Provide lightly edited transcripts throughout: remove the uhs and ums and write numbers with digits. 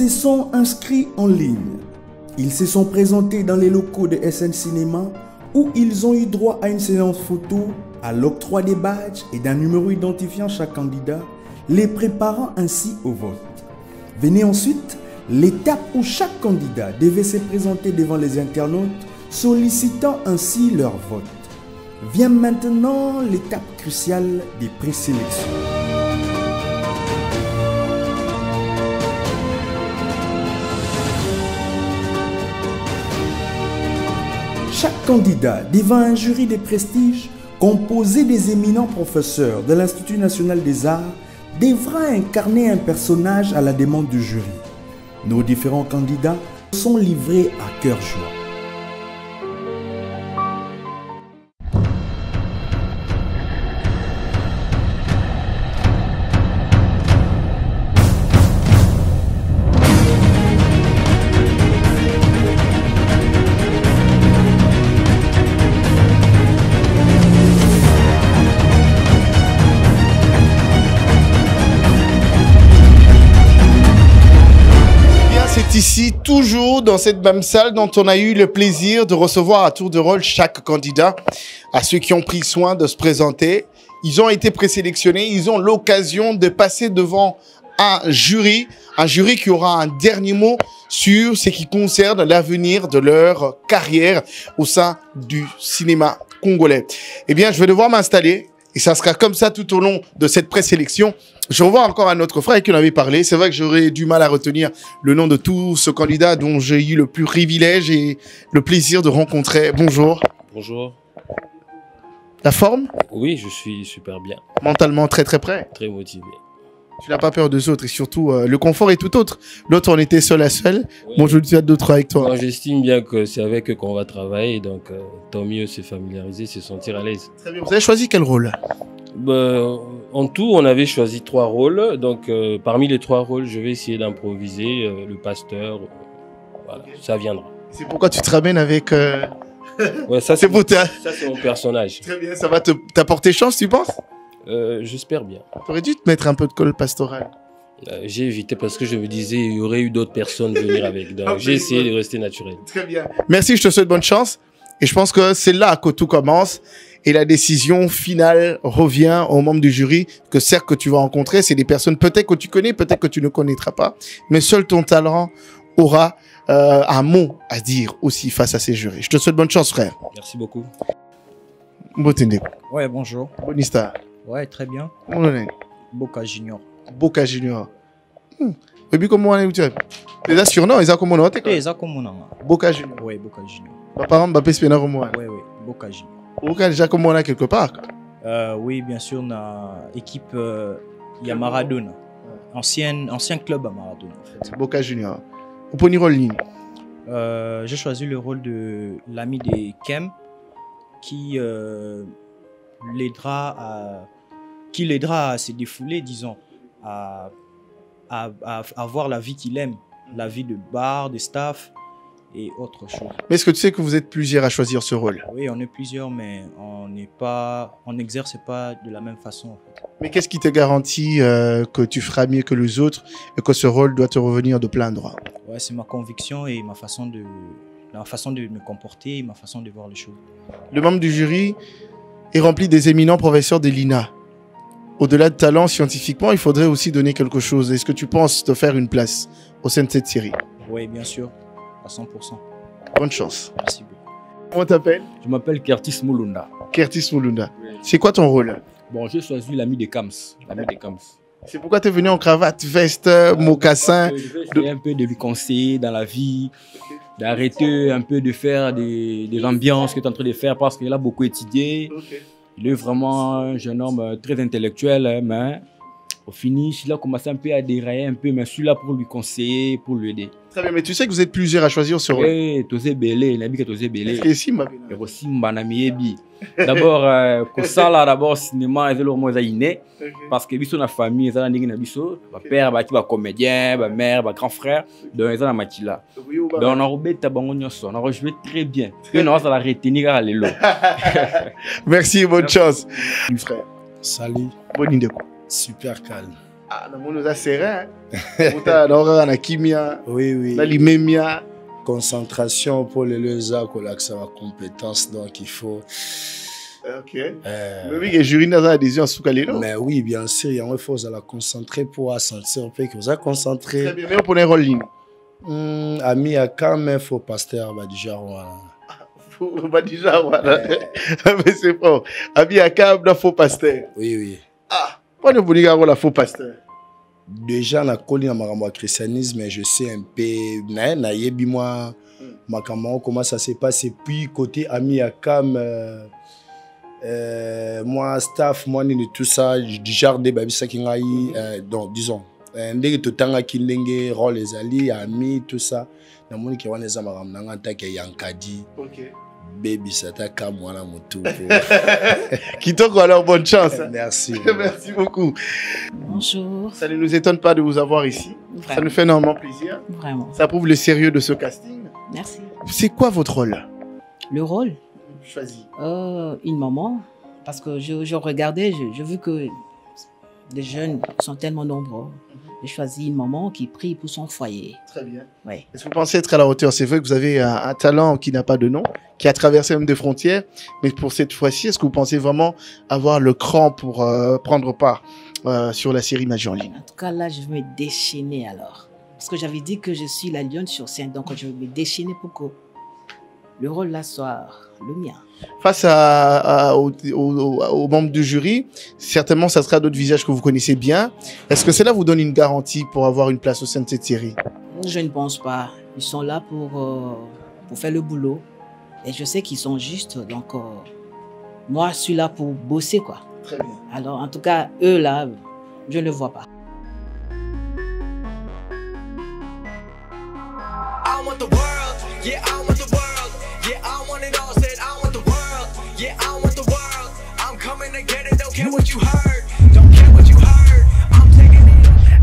se sont inscrits en ligne. Ils se sont présentés dans les locaux de SN Cinéma où ils ont eu droit à une séance photo, à l'octroi des badges et d'un numéro identifiant chaque candidat, les préparant ainsi au vote. Venait ensuite l'étape où chaque candidat devait se présenter devant les internautes, sollicitant ainsi leur vote. Vient maintenant l'étape cruciale des présélections. Chaque candidat devant un jury de prestige composé des éminents professeurs de l'Institut national des arts devra incarner un personnage à la demande du jury. Nos différents candidats sont livrés à cœur joie. Ici, toujours dans cette même salle dont on a eu le plaisir de recevoir à tour de rôle chaque candidat. À ceux qui ont pris soin de se présenter, ils ont été présélectionnés, ils ont l'occasion de passer devant un jury qui aura un dernier mot sur ce qui concerne l'avenir de leur carrière au sein du cinéma congolais. Eh bien, je vais devoir m'installer. Et ça sera comme ça tout au long de cette présélection. Je revois encore un autre frère qui en avait parlé. C'est vrai que j'aurais du mal à retenir le nom de tous ce candidat dont j'ai eu le plus privilège et le plaisir de rencontrer. Bonjour. Bonjour. La forme? Oui, je suis super bien. Mentalement très très prêt? Très motivé. Tu n'as pas peur des autres et surtout le confort est tout autre. L'autre on était seul à seul. Oui. Bon, je suis hâte d'autres avec toi. J'estime bien que c'est avec eux qu'on va travailler, donc tant mieux se familiariser, se sentir à l'aise. Très bien. Vous avez choisi quel rôle? En tout, on avait choisi 3 rôles. Donc parmi les 3 rôles, je vais essayer d'improviser le pasteur. Voilà, ça viendra. C'est pourquoi tu te ramènes avec... Ouais, ça c'est mon personnage. Très bien, ça va t'apporter chance, tu penses? J'espère bien. Tu aurais dû te mettre un peu de col pastoral. J'ai évité parce que je me disais il y aurait eu d'autres personnes venir avec. Donc j'ai essayé de rester naturel. Très bien. Merci, je te souhaite bonne chance. Et je pense que c'est là que tout commence. Et la décision finale revient aux membres du jury que certes que tu vas rencontrer. C'est des personnes peut-être que tu connais, peut-être que tu ne connaîtras pas. Mais seul ton talent aura un mot à dire aussi face à ces jurys. Je te souhaite bonne chance, frère. Merci beaucoup. Mbotende. Ouais, bonjour. Bonista. Ouais, très bien. Boca Junior. Boca Junior. Et puis comment on est les assurants, ils ont comment on est? Ils ont comment on Boca Junior. Ouais, Boca Junior. Par exemple, Spénar au moins. Ouais, Boca Junior. Boca déjà comment on a quelque part? Oui, bien sûr, on a équipe il y a Maradona. Ancien club à Maradona en fait. Boca Junior. Au premier rôle ligne. J'ai choisi le rôle de l'ami de Kem qui l'aidera à se défouler, disons, à avoir la vie qu'il aime, la vie de bar, de staff et autre chose. Mais est-ce que tu sais que vous êtes plusieurs à choisir ce rôle? Oui, on est plusieurs, mais on n'exerce pas de la même façon en fait. Mais qu'est-ce qui te garantit que tu feras mieux que les autres et que ce rôle doit te revenir de plein droit? Ouais, c'est ma conviction et ma façon de me comporter, ma façon de voir les choses. Le membre du jury est rempli des éminents professeurs de l'INA. Au-delà de talent scientifiquement, il faudrait aussi donner quelque chose. Est-ce que tu penses te faire une place au sein de cette série? Oui, bien sûr, à 100%. Bonne chance. Merci beaucoup. Comment t'appelles? Je m'appelle Curtis Mulunda. Curtis Mulunda. Oui. C'est quoi ton rôle? Bon, j'ai choisi l'ami de Kams. C'est pourquoi tu es venu en cravate, veste, mocassin. Je vais essayer un peu de lui conseiller dans la vie, d'arrêter un peu de faire des ambiances que tu es en train de faire parce qu'il a beaucoup étudié. Il est vraiment un jeune homme très intellectuel, mais au finish, il a commencé un peu à dérailler un peu, mais je suis là pour lui conseiller, pour l'aider. Très bien, mais tu sais que vous êtes plusieurs à choisir ce rôle. Oui, Tosé Belé, il a dit que Tosé Belé. Et si, ma et aussi Mbanamiebi. D'abord, pour ça, là, d'abord, cinéma, il y a le mot Zaïné. Parce que biso na famille, ils ont dit que biso, père, bah comédien, bah mère, bah grand frère, donc ils ont la matila. Donc on a robé tabangonyo on a joué très bien. Et on a la retenir à l'élo. Merci, bonne chance. Frère. Salut. Bonne idée. Super calme. Ah, on nous a serré. On a la kimia, Oui. la limémia. Concentration pour les lesa, l'accès à la compétence, donc il faut. Ok. Mais oui, le jury n'a pas des yeux en sous-calino. Mais oui, bien sûr, il faut se la concentrer pour sentir un peu que vous êtes concentré. Très bien, mais on prenait un rôle ligne. Ami à quand même, faut pasteur, déjà. Mais c'est fort. Ami à quand même, faux pasteur. Oui. Ah, pas de bonne rôle à faux pasteur. Déjà, na colline à christianisme, je sais un peu, moi, comment ça s'est passé. Puis, côté ami à Cam, moi, staff, moi, tout ça, du jardin, donc, disons, ndenge totanga kilenge rôle les alliés amis tout ça na moni ki wana za makamnanga ntaka yankadi OK baby sata kam wana mutu Kitoko, alors bonne chance. Merci. Merci beaucoup. Bonjour. Ça ne nous étonne pas de vous avoir ici. Vraiment. Ça nous fait énormément plaisir. Vraiment. Ça prouve le sérieux de ce casting. Merci. C'est quoi votre rôle? Le rôle Choisi. Une maman. Parce que je regardais, j'ai vu que les jeunes sont tellement nombreux. J'ai choisi une maman qui prie pour son foyer. Très bien. Ouais. Est-ce que vous pensez être à la hauteur? C'est vrai que vous avez un talent qui n'a pas de nom, qui a traversé même des frontières. Mais pour cette fois-ci, est-ce que vous pensez vraiment avoir le cran pour prendre part sur la série Magie en ligne? En tout cas, là, je vais me déchaîner alors. Parce que j'avais dit que je suis la lionne sur scène. Donc, je vais me déchaîner pour que le rôle là soit le mien. Face aux membres du jury, certainement, ça sera d'autres visages que vous connaissez bien. Est-ce que cela vous donne une garantie pour avoir une place au sein de cette série? Je ne pense pas. Ils sont là pour faire le boulot. Et je sais qu'ils sont justes. Donc, moi, je suis là pour bosser, quoi. Très bien. Alors, en tout cas, eux, là, je ne le vois pas. I want the world, yeah, I want the world, yeah, I want it all, said I want the world, yeah, I want the world, I'm coming to get it, don't care what you heard, don't care what you heard, I'm taking it.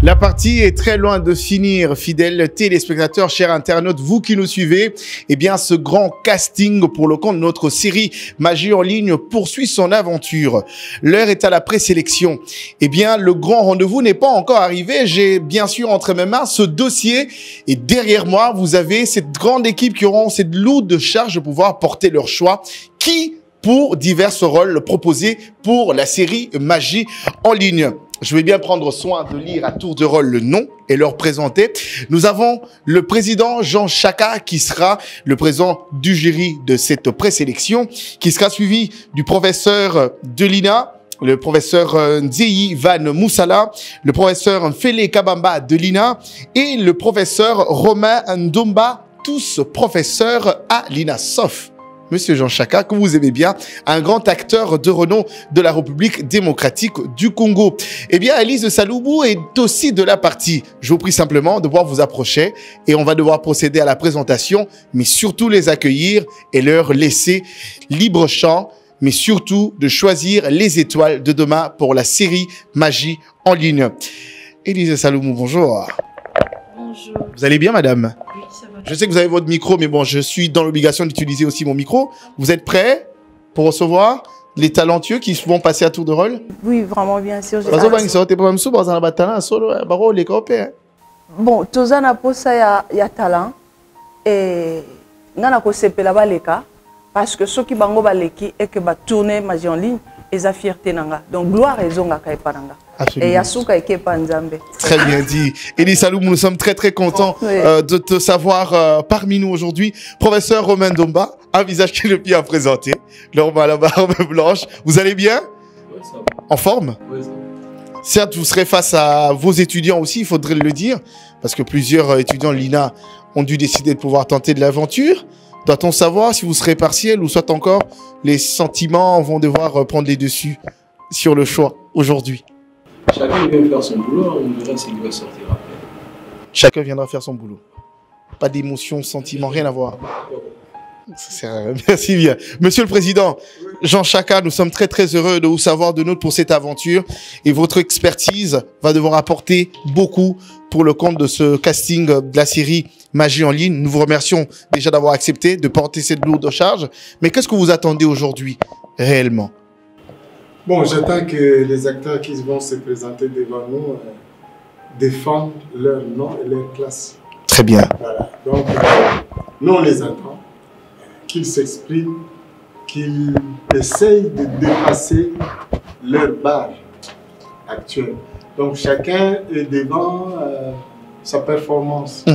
La partie est très loin de finir, fidèles téléspectateurs, chers internautes, vous qui nous suivez. Eh bien, ce grand casting pour le compte de notre série Magie en ligne poursuit son aventure. L'heure est à la présélection. Eh bien, le grand rendez-vous n'est pas encore arrivé. J'ai bien sûr entre mes mains ce dossier et derrière moi, vous avez cette grande équipe qui auront cette lourde charge de pouvoir porter leur choix. Qui pour divers rôles proposés pour la série Magie en ligne. Je vais bien prendre soin de lire à tour de rôle le nom et leur présenter. Nous avons le président Jean Chaka qui sera le président du jury de cette présélection, qui sera suivi du professeur Delina, le professeur Nzeyi Van Moussala, le professeur Fele Kabamba Delina et le professeur Romain Ndomba, tous professeurs à l'INASOF. Monsieur Jean Chaka, que vous aimez bien, un grand acteur de renom de la République démocratique du Congo. Eh bien, Elise Saloubou est aussi de la partie. Je vous prie simplement de pouvoir vous approcher et on va devoir procéder à la présentation, mais surtout les accueillir et leur laisser libre champ, mais surtout de choisir les étoiles de demain pour la série Magie en ligne. Elise Saloubou, bonjour. Bonjour. Vous allez bien, madame? Oui, ça va. Je sais que vous avez votre micro, mais bon, je suis dans l'obligation d'utiliser aussi mon micro. Vous êtes prêts pour recevoir les talentueux qui vont passer à tour de rôle? Oui, vraiment, bien sûr. Bon, tozana posa ya talent et ngana ko sepela baleka parce que ceux qui bango baleki et que ba tourner Magie en ligne eza fierté nanga. Donc gloire ezonga kai pananga. Et Yasuka et Kepa Nzambe. Très bien dit. Elie Saloum, nous sommes très très contents de te savoir parmi nous aujourd'hui. Professeur Romain Ndomba, un visage qui est le pied à présenter. L'homme à la barbe blanche. Vous allez bien? Oui, ça va. En forme? Oui, ça va. Certes, vous serez face à vos étudiants aussi, il faudrait le dire, parce que plusieurs étudiants de l'INA ont dû décider de pouvoir tenter de l'aventure. Doit-on savoir si vous serez partiel ou soit encore les sentiments vont devoir prendre les dessus sur le choix aujourd'hui? Chacun vient faire son boulot, on verra s'il va sortir après. Chacun viendra faire son boulot. Pas d'émotion, sentiment, rien à voir. Merci bien. Monsieur le Président, Jean Chaka, nous sommes très très heureux de vous savoir de nous pour cette aventure et votre expertise va devoir apporter beaucoup pour le compte de ce casting de la série Magie en ligne. Nous vous remercions déjà d'avoir accepté de porter cette lourde charge. Mais qu'est-ce que vous attendez aujourd'hui réellement? Bon, j'attends que les acteurs qui vont se présenter devant nous défendre leur nom et leur classe. Très bien. Voilà. Donc, nous, on les attend, qu'ils s'expriment, qu'ils essayent de dépasser leur barre actuelle. Donc, chacun est devant sa performance.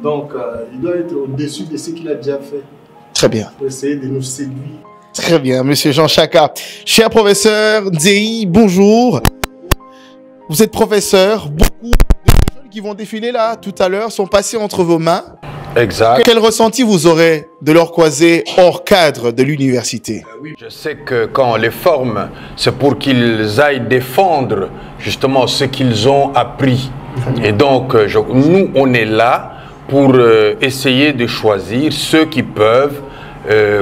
Donc, il doit être au-dessus de ce qu'il a déjà fait. Très bien. Pour essayer de nous séduire. Très bien, monsieur Jean Chaka. Cher professeur Nzei, bonjour. Vous êtes professeur. Beaucoup de jeunes qui vont défiler là tout à l'heure sont passés entre vos mains. Exact. Quel ressenti vous aurez de leur croiser hors cadre de l'université? Je sais que quand on les forme, c'est pour qu'ils aillent défendre justement ce qu'ils ont appris. Et donc, nous, on est là pour essayer de choisir ceux qui peuvent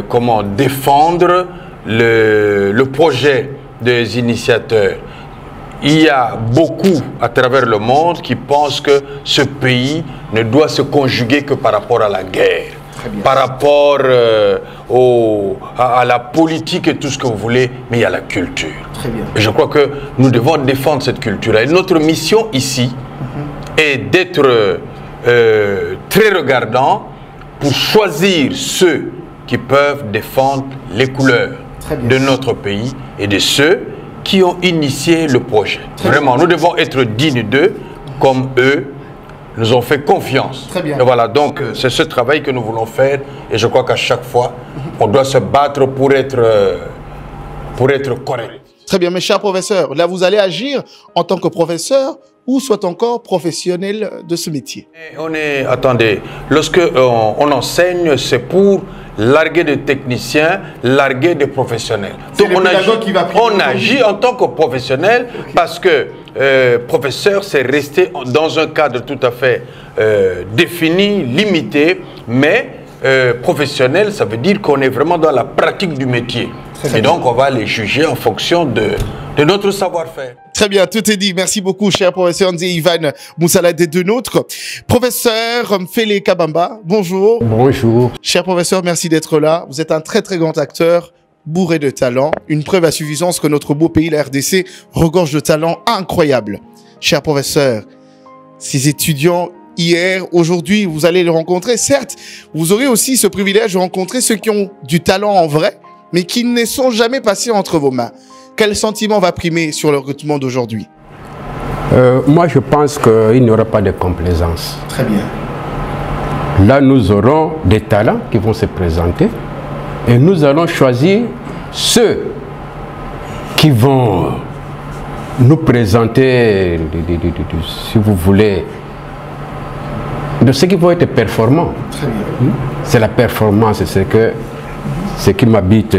comment défendre le projet des initiateurs. Il y a beaucoup à travers le monde qui pensent que ce pays ne doit se conjuguer que par rapport à la guerre, par rapport à la politique et tout ce que vous voulez, mais il y a la culture. Très bien. Et je crois que nous devons défendre cette culture. Et notre mission ici est d'être très regardant pour choisir ceux qui peuvent défendre les couleurs de notre pays et de ceux qui ont initié le projet. Vraiment, nous devons être dignes d'eux comme eux nous ont fait confiance. Très bien. Et voilà, donc c'est ce travail que nous voulons faire et je crois qu'à chaque fois, on doit se battre pour être correct. Très bien, mes chers professeurs. Là, vous allez agir en tant que professeur ou soit encore professionnel de ce métier. Attendez, lorsque on enseigne, c'est pour larguer des techniciens, larguer des professionnels. Donc on agit en tant que professionnel parce que professeur, c'est rester dans un cadre tout à fait défini, limité, mais professionnel, ça veut dire qu'on est vraiment dans la pratique du métier. Et donc, on va les juger en fonction de notre savoir-faire. Très bien, tout est dit. Merci beaucoup, cher professeur Nzei Ivan Moussala de nôtres. Professeur Mfele Kabamba, bonjour. Bonjour. Cher professeur, merci d'être là. Vous êtes un très très grand acteur, bourré de talent. Une preuve à suffisance que notre beau pays, la RDC, regorge de talents incroyables. Cher professeur, ces étudiants hier, aujourd'hui, vous allez les rencontrer. Certes, vous aurez aussi ce privilège de rencontrer ceux qui ont du talent en vrai, mais qui ne sont jamais passés entre vos mains. Quel sentiment va primer sur le recrutement d'aujourd'hui? Moi, je pense qu'il n'y aura pas de complaisance. Très bien. Là, nous aurons des talents qui vont se présenter et nous allons choisir ceux qui vont nous présenter, si vous voulez, de ceux qui vont être performants. Très bien. C'est la performance, c'est ce qui m'habite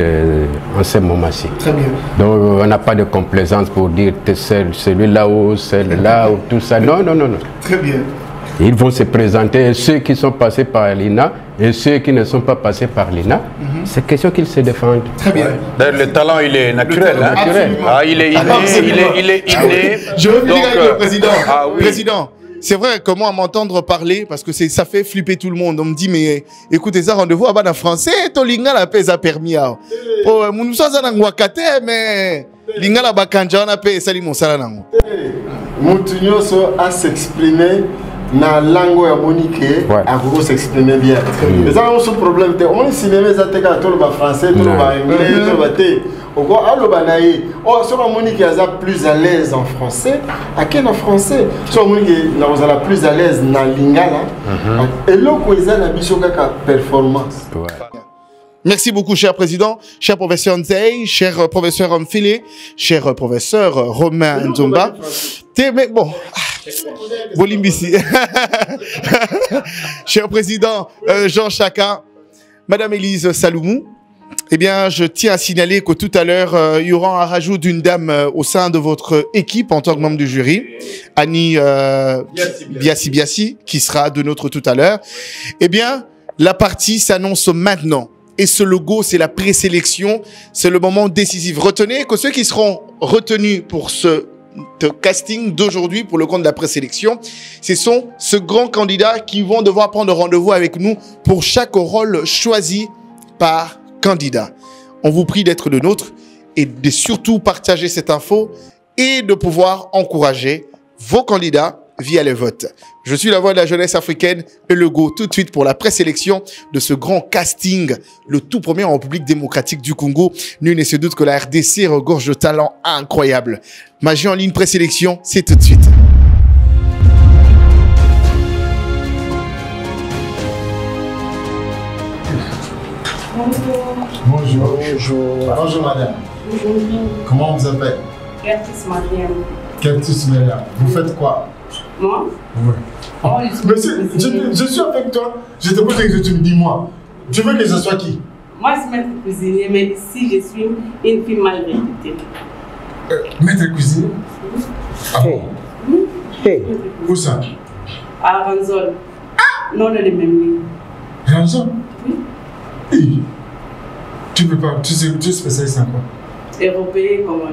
en ce moment-ci. Très bien. Donc, on n'a pas de complaisance pour dire celui-là ou celle-là ou tout ça. Non, non, non, non. Très bien. Ils vont se présenter, ceux qui sont passés par l'INA et ceux qui ne sont pas passés par l'INA. C'est question qu'ils se défendent. Très bien. D'ailleurs, le talent, il est naturel. Talent, naturel. Ah, il est inné, Je veux dire avec le président. Ah, oui. Président. C'est vrai, comment m'entendre parler, parce que ça fait flipper tout le monde. On me dit, mais écoutez, ça rendez-vous à en français, to linga la paix, ça permis. Oh, nous sommes en Wakate, mais linga la bakanja, on a payé, ça mon salanango. Moutinho a s'exprimer na langue ya Monique, a voulu s'exprimer bien. Mais ça, on a un problème. On est cinéma, ça te tout le français, tout le anglais, tout le thé. Sur Monique est plus à l'aise en français, à quel en français? Sur Monique est plus à l'aise dans lingala. Et là, il y a la performance. Merci beaucoup, cher président, cher professeur Nzei, cher professeur Mfele, cher professeur Romain Nzomba. Mais bon, Bolimbisi. Cher président Jean Chaka, Madame Élise Saloumou. Eh bien, je tiens à signaler que tout à l'heure, il y aura un rajout d'une dame au sein de votre équipe en tant que membre du jury, Annie Biassi, qui sera de nôtre tout à l'heure. Eh bien, la partie s'annonce maintenant. Et ce logo, c'est la présélection. C'est le moment décisif. Retenez que ceux qui seront retenus pour ce casting d'aujourd'hui, pour le compte de la présélection, ce sont ce grands candidats qui vont devoir prendre rendez-vous avec nous pour chaque rôle choisi par candidat. On vous prie d'être de nôtres et de surtout partager cette info et de pouvoir encourager vos candidats via le vote. Je suis la voix de la jeunesse africaine, et le go tout de suite pour la présélection de ce grand casting, le tout premier en République démocratique du Congo. Nul ne se doute que la RDC regorge de talents incroyables. Magie en ligne présélection, c'est tout de suite. Bonjour. Bonjour madame. Comment on vous appelle? Curtis Mariam. Curtis Mariam. Vous faites quoi? Moi? Oui. Monsieur, je suis avec toi. Je te pose la question, tu me dis moi. Tu veux que je sois qui? Moi, je suis maître cuisinier, mais ici, je suis une fille mal réputée. Maître cuisinier? Ah bon? Où ça? À Ranzol. Non, on est les mêmes lignes. Ranzol? Oui. Hey. Tu peux pas, tu es spécialiste en quoi? Européen, comment?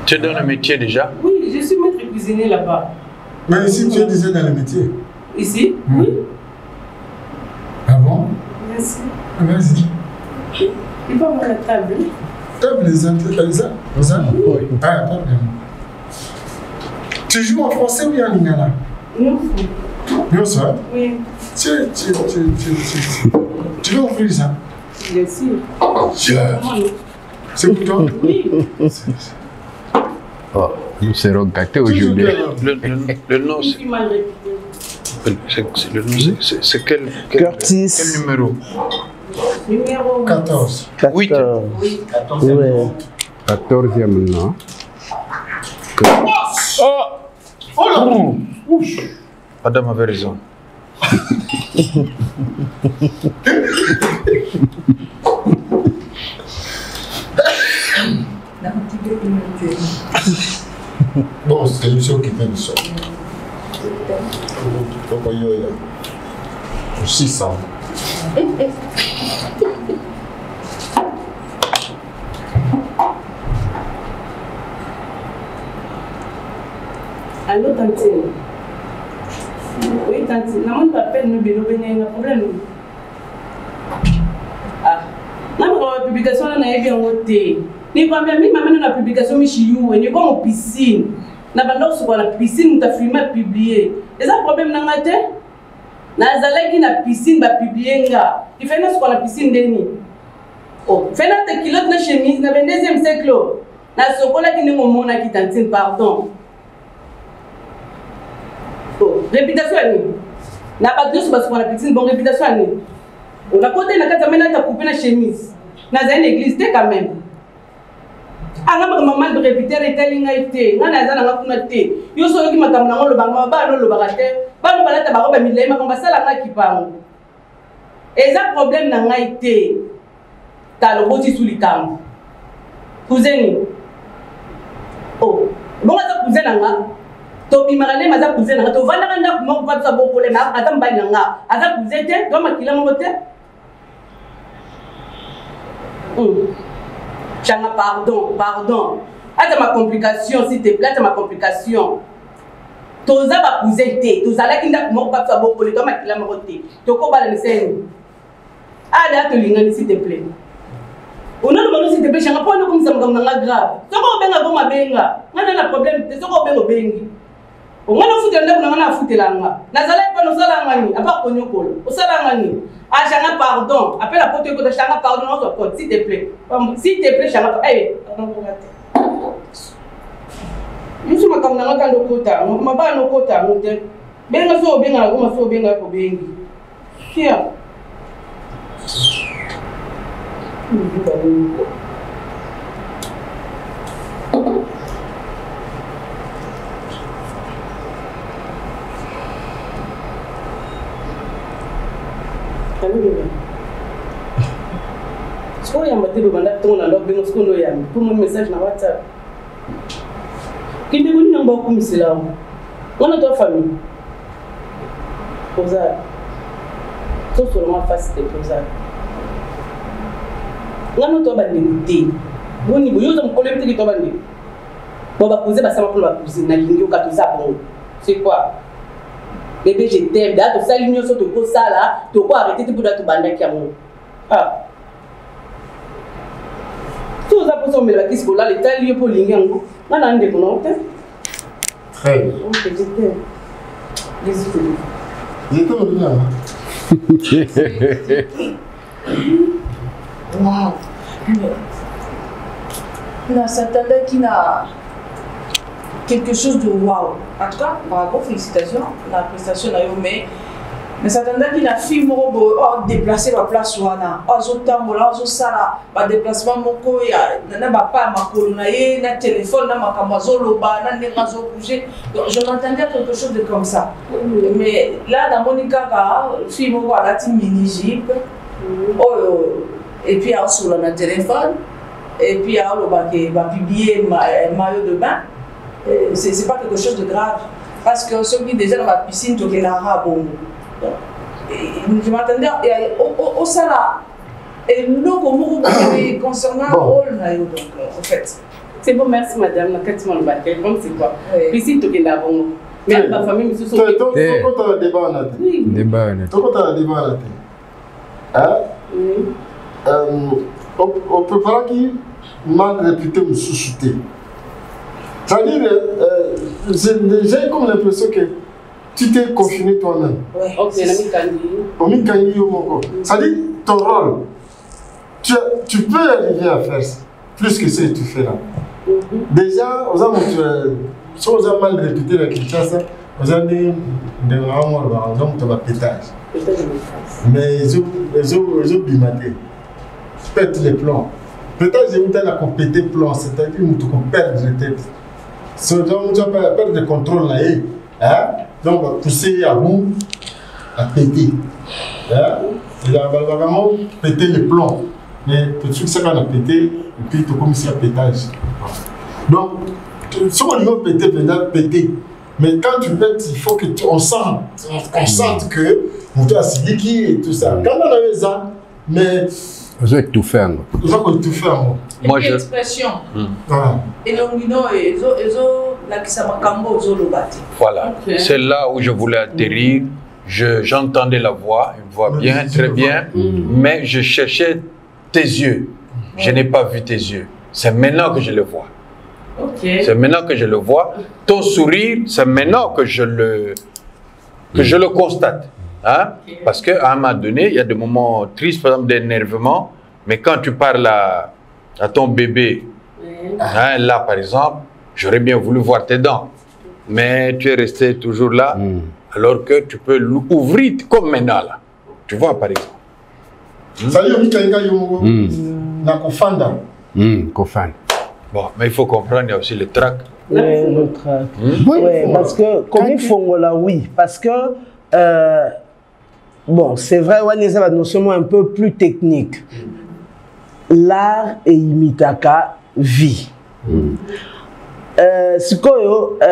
Tu es dans le métier déjà? Oui, je suis maître cuisinier là-bas. Mais ici, tu es déjà dans le métier? Ici? Oui. Ah bon? Merci. Vas-y. Il faut avoir la table. Table, les autres? Oui. Ah, pas vraiment. Tu joues en français ou en lingala? Non. Non, ça? Oui. Tu veux offrir ça? Bien sûr. C'est pour toi? Oui. Oh, nous serons gâtés aujourd'hui. Le nom, c'est quel numéro? Numéro 14. 8. Oui, 14. 14e maintenant. Oh là! Madame avait raison. Bon, c'est l'émission qui fait le son. Aussi ça. Allô, Tantine? Oui, Tantine. Maman t'appelle, nous, il y a un problème. Ah. La publication, on a bien voté. Ni kwa mimi mama na publication michiyu ni kwa mo piscine na bando so la piscine muta filmer publier eza problème na ngate na zalaki na piscine ba publier nga ifena so la piscine deni oh fena te kilote na chemise na 22e siècle na sokola ki ni momona ki Tantine pardon oh réputation ni na pas de so la piscine bon réputation ni on a côté na kata mena ta couper na chemise na za une église te quand même. Anga ba maman de répéter les telling été ngana za na ngafuna te yo so ki makambo na ngolo banga ba no lo bagate ba no balata ba roba milema ko basala nga kipango eza problème na ngai te ta lo boti sulikambo kuzeni oh bonga za kuzena nga to bimarane maza kuzena nga to vanda kanda ko mo patsa bokole na ata mbani nga aza kuzete do makila mo te Changa, pardon. Attends ma complication, s'il te plaît, attends ma complication. Toza va couser te, toza la kinda kuma pas ça beaucoup, toi ma kila maroté. Toko bala ni sen. Ah là te lingani s'il te plaît. On a demandé s'il te plaît, changa pas comme ça me grave. Soko benga goma benga. Ngana na problème, soko bengo bengi. On a foutu ndako na foutu langa. Nazala pas no sala ngani, apa konyokolo. O sala ngani. Ah, Changa, pardon. Appelle la porte de Changa, pardon, s'il te plaît. S'il te plaît, Changa, hey, je suis comme dans le quota, ma bas no quota, bien à so bien à la gomme, so bien à Kobengi. Tiens. So ya matelo banda tona ndo bengo skondo ya pour mon message na WhatsApp. Kinde kuni namba ku misila. Ona to famille. Posa. To seulement face de posa. Ngano to ba ndingi. Boni boyo zo mkolem te to ba ndingi. Bo ba poser ba sama pour ba poser na lingi ka to za bon. C'est quoi? Bébé je t'aime. Da to sali nyoso to ko sala, to ko arrêter pour da to banda ki amour. Ah. Tout ça pour son mélac qui se colle là, les tailles pour l'ingango. Maintenant, on est bon, très bien. Ok, je t'aime. Ils étaient revenus là. Waouh. On s'attendait qu'il y a quelque chose de waouh. En tout cas, bravo, félicitations. La prestation là, mais s'attendait qu'il y a un film déplacé la place ouana. Zotambola, zosala, pas déplacement moko ya, nana pas ma colonaye, na téléphone, na makamazo loba, na nengazo bouger. Donc je m'attendais à quelque chose de comme ça. Mais là dans mon cas, film voilà, une mini jeep. Et puis à sur le téléphone. Et puis à publier maillot de bain. C'est pas quelque chose de grave. Parce que ceux qui déjà dans la piscine, tu es là, bon. Je m'attendais au salaire. Et nous, concernant le rôle, en fait. C'est bon, merci madame. C'est quoi? Piscine, tu es là, bon. Mais ma famille, nous sommes. Tu as un débat en athée. Oui. Débat en athée. Hein? On peut pas qui mal réputé ou sous-souté. C'est-à-dire, j'ai comme l'impression que tu t'es confiné toi-même. Ok, c'est-à-dire, ton rôle, tu peux arriver à faire plus que ce que tu fais là. Déjà, aux hommes, si on a mal réputé la Kinshasa, on a dit tu vas pétage. Mais ils ont bimaté. Pète les plombs. Pétage, c'est la péter plomb, c'est-à-dire que tu peux perdre la tête. Tu vas perdre le contrôle là. Hein? Donc, pousser à bout, à péter. Hein? Il va vraiment péter les plombs. Mais tout de suite, ça va péter, et puis tu commences à pétage. Donc, si on veut péter, péter. Mais quand tu pètes, il faut qu'on sente que tu as siliki et tout ça. Quand on avait ça, mais. Vous êtes tout faire. Vous êtes tout faire. Moi, j'ai l'expression. Et l'ongino, la kisamakambo, zolobati. Voilà. C'est là où je voulais atterrir. J'entendais la voix, une voix bien, très bien, mais je cherchais tes yeux. Je n'ai pas vu tes yeux. C'est maintenant que je le vois. C'est maintenant que je le vois. Ton sourire, c'est maintenant que je le constate. Hein? Parce qu'à un moment donné, il y a des moments tristes, par exemple d'énervement, mais quand tu parles à ton bébé, hein, là par exemple, j'aurais bien voulu voir tes dents, mais tu es resté toujours là, alors que tu peux l'ouvrir comme maintenant là. Tu vois par exemple. Bon, mais il faut comprendre, il y a aussi le trac. Oui, le trac. Oui, parce que, comme il faut, là, oui, parce que, bon, c'est vrai, on est non seulement un peu plus technique. L'art et imitaka vie.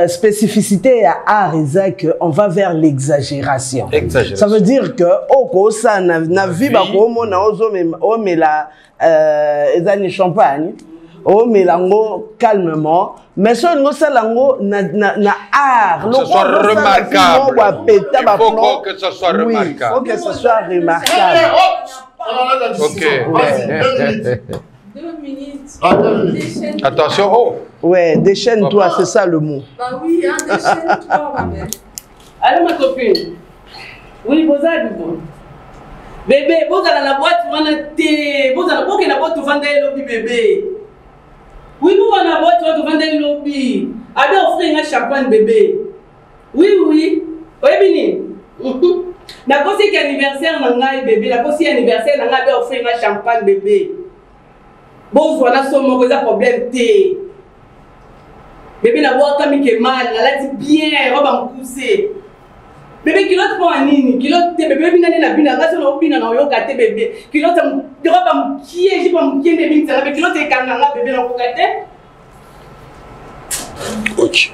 Spécificité à art et on va vers l'exagération. Ça veut dire que au ça na vie ba ko mona o mela ezani champagne o melango calmement mais so ngo salango na art que ce soit remarquable. Il faut que ce soit remarquable. Il faut que ce soit remarquable. Ok. 2 minutes. Attention, oh. Ouais, déchaîne-toi, c'est ça le mot. Bah oui, hein, déchaîne-toi, ma belle. Allô, ma copine. Oui, vous avez bon. Bébé, vous allez la boîte, vous allez la boîte, la boîte, vous vendez le lobby, bébé. Oui, vous allez la boîte, vous vendez le lobby. Allez offrir un champagne, bébé. Oui. Oui, Bini. D'accord, c'est anniversaire, bébé. D'accord, c'est anniversaire, allez offrir un champagne, bébé. Bon, voilà, son problème. Bébé, la boîte, comme il est mal, elle a dit bien, robe en poussée. Bébé, qui l'autre prend un nini, qui l'autre, bébé, bien, la bine, la race, on a oublié, on a gâté, bébé. Qui l'autre, robe en qui est, j'ai pas mon pied, bébé, qui l'autre est cananga, bébé, on a gâté. Oui,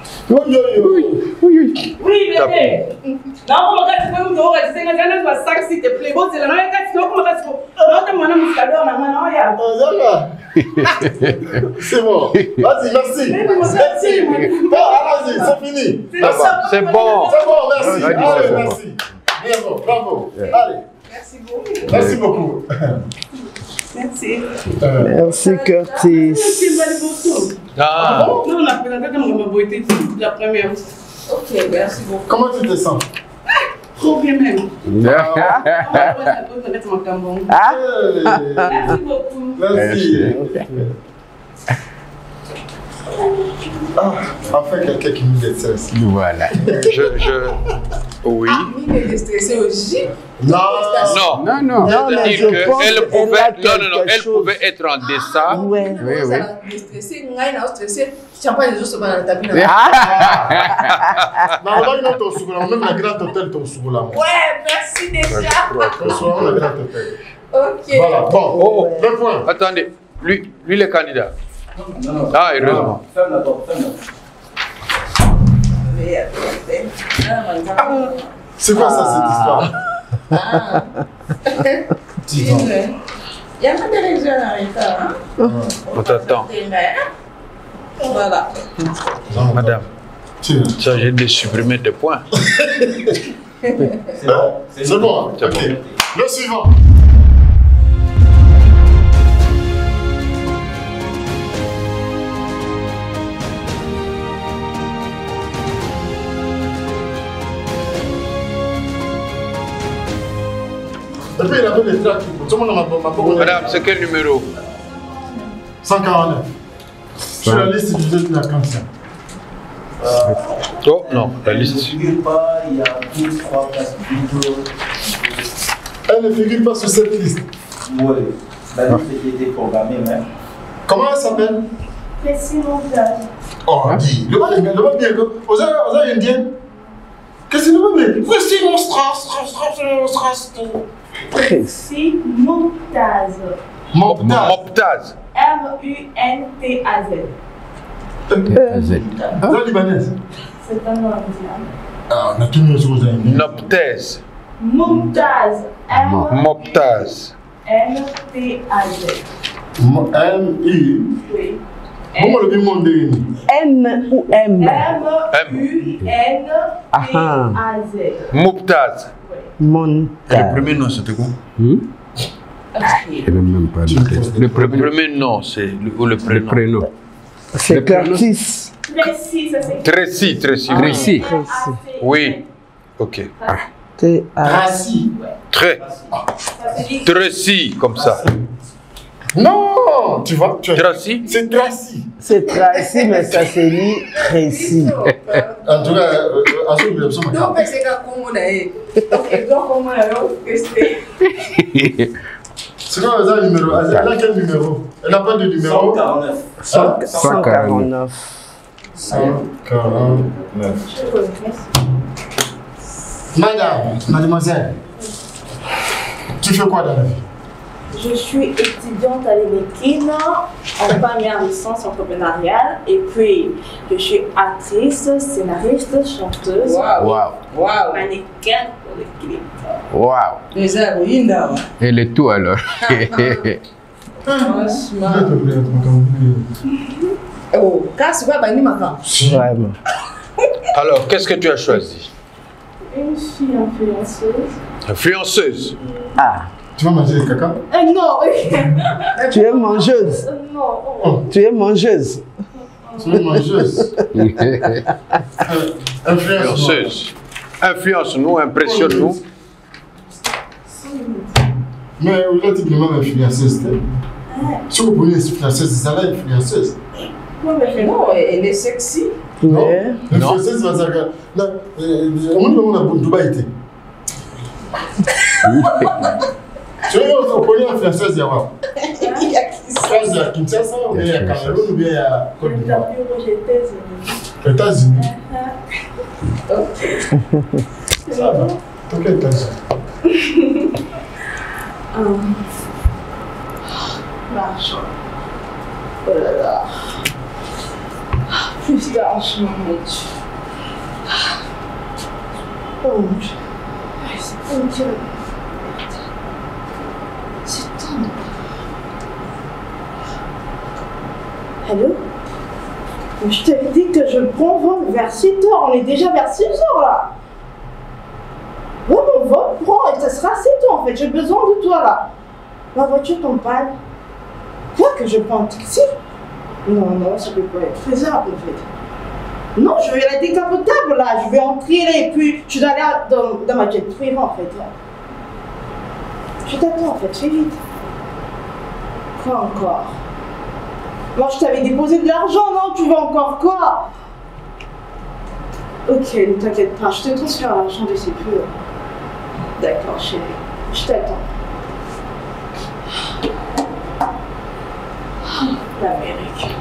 bébé. Non, on va gâter, on va gâter, on va gâter, sac, s'il te plaît. Bon, c'est la même gâte, on va gâter, on va gâter, c'est bon. Vas-y, merci. Merci. Bon, vas-y, c'est fini. C'est bon. C'est bon, merci. Allez, merci. Bravo, bravo. Allez. Merci beaucoup. Merci beaucoup. Merci. Merci, Curtis. Non, on a présenté comme on m'a la première. Ok, merci beaucoup. Comment tu te sens? trop bien même. Ah. Merci beaucoup. Merci. Ah, enfin quelqu'un qui nous déteste. Voilà. Oui. Il est stressé aussi. Non. Non. C'est-à-dire qu'elle pouvait être en deçà. Oui. Stressé, il stressé. Tu n'as pas les autres sur la tapis. Non, on va dans ton souboula, même la grande hôtel ton souboula. Ouais, merci déjà. Ton souboula, la grande hôtel. Ok. Voilà, bon, le point. Attendez, lui le candidat. Ah, heureusement. C'est quoi ça, cette histoire? Il n'y a pas de raison à l'arrêt. On t'attend. Voilà. Madame, ça j'ai de supprimer tes points. C'est bon. Ok. Le suivant. Et puis il avait les tracts. Madame, c'est quel numéro? 149. Sur la liste du jeu de la cancer. Oh non, la liste. Il y a 2, 3, 4 vidéos. Elle ne figure pas sur cette liste. Oui, la liste était programmée même. Comment elle s'appelle? Précis montage. Oh, dis, le va bien. Vous avez indien? Qu'est-ce que vous voulez? Précis mon strass. Précis montage. Moptaz. M-U-N-T-A-Z. La libanaise. C'est un nom indien. Ah, on a tout mis sur vous avez mis. Noptaz. Mumtaz. Moptaz. M-T-A-Z. M-I. Oui. Comment le monde est N ou M? M-U-N-T-A-Z. Moptaz. Montage. Le premier nom, c'était quoi? Je n'ai même pas le premier nom, c'est le prénom. C'est Curtis. Tracy, ça c'est. Tracy. Oui. Ok. Tracy. Tracy, comme ça. Non, tu vois, Tracy. C'est Tracy. C'est Tracy, mais ça se lit Tracy. En tout cas, Donc, c'est comme on c'est quoi le numéro? Elle a quel numéro? Elle n'a pas de numéro? 149. 149. Mademoiselle, tu fais quoi dans la vie? Je suis étudiante à l'ENEKIN en première licence entrepreneuriale et puis je suis actrice, scénariste, chanteuse, mannequin pour le clip. Waouh! Et le tout alors. Oh, casse pas, bah, ni maintenant. Vraiment. Alors, qu'est-ce que tu as choisi? Une fille influenceuse. Influenceuse? Ah. Tu vas manger le caca? Non. Tu es mangeuse? Non. Tu es mangeuse? Tu es mangeuse? Influenceuse. Influence-nous, impressionne-nous. Mais vous êtes simplement influenceuse. Si vous prenez influenceuse, c'est ça là, influenceuse. Non, elle est sexy. Non, influenceuse, c'est ça. On a Dubaï. Tu vois, on connaît influenceuse, il y a quoi? Il y a Kinshasa, ou bien il y a Cameroun, ou bien il y a Côte d'Ivoire. États-Unis. Ça va. Ok, États-Unis. L'argent. Oh là là. Plus d'argent, mon Dieu. Oh mon Dieu. C'est pas Dieu. C'est tant. Allô? Je t'avais dit que je prends vol vers 6h. On est déjà vers 6h là. Ouais, mon vol prend et ça sera 7h en fait. J'ai besoin de toi là. Ma voiture tombe panne. Quoi que je prends un taxi? Non, ça peut pas être faisable en fait. Non, je vais la décapotable là, je vais entrer là et puis je dois aller dans ma jet privé en fait. Je t'attends en fait, fais vite. Quoi encore? Moi je t'avais déposé de l'argent, non? Tu veux encore quoi? Ok, ne t'inquiète pas, je te transfère l'argent de ces peu. D'accord chérie, je t'attends. L'Amérique.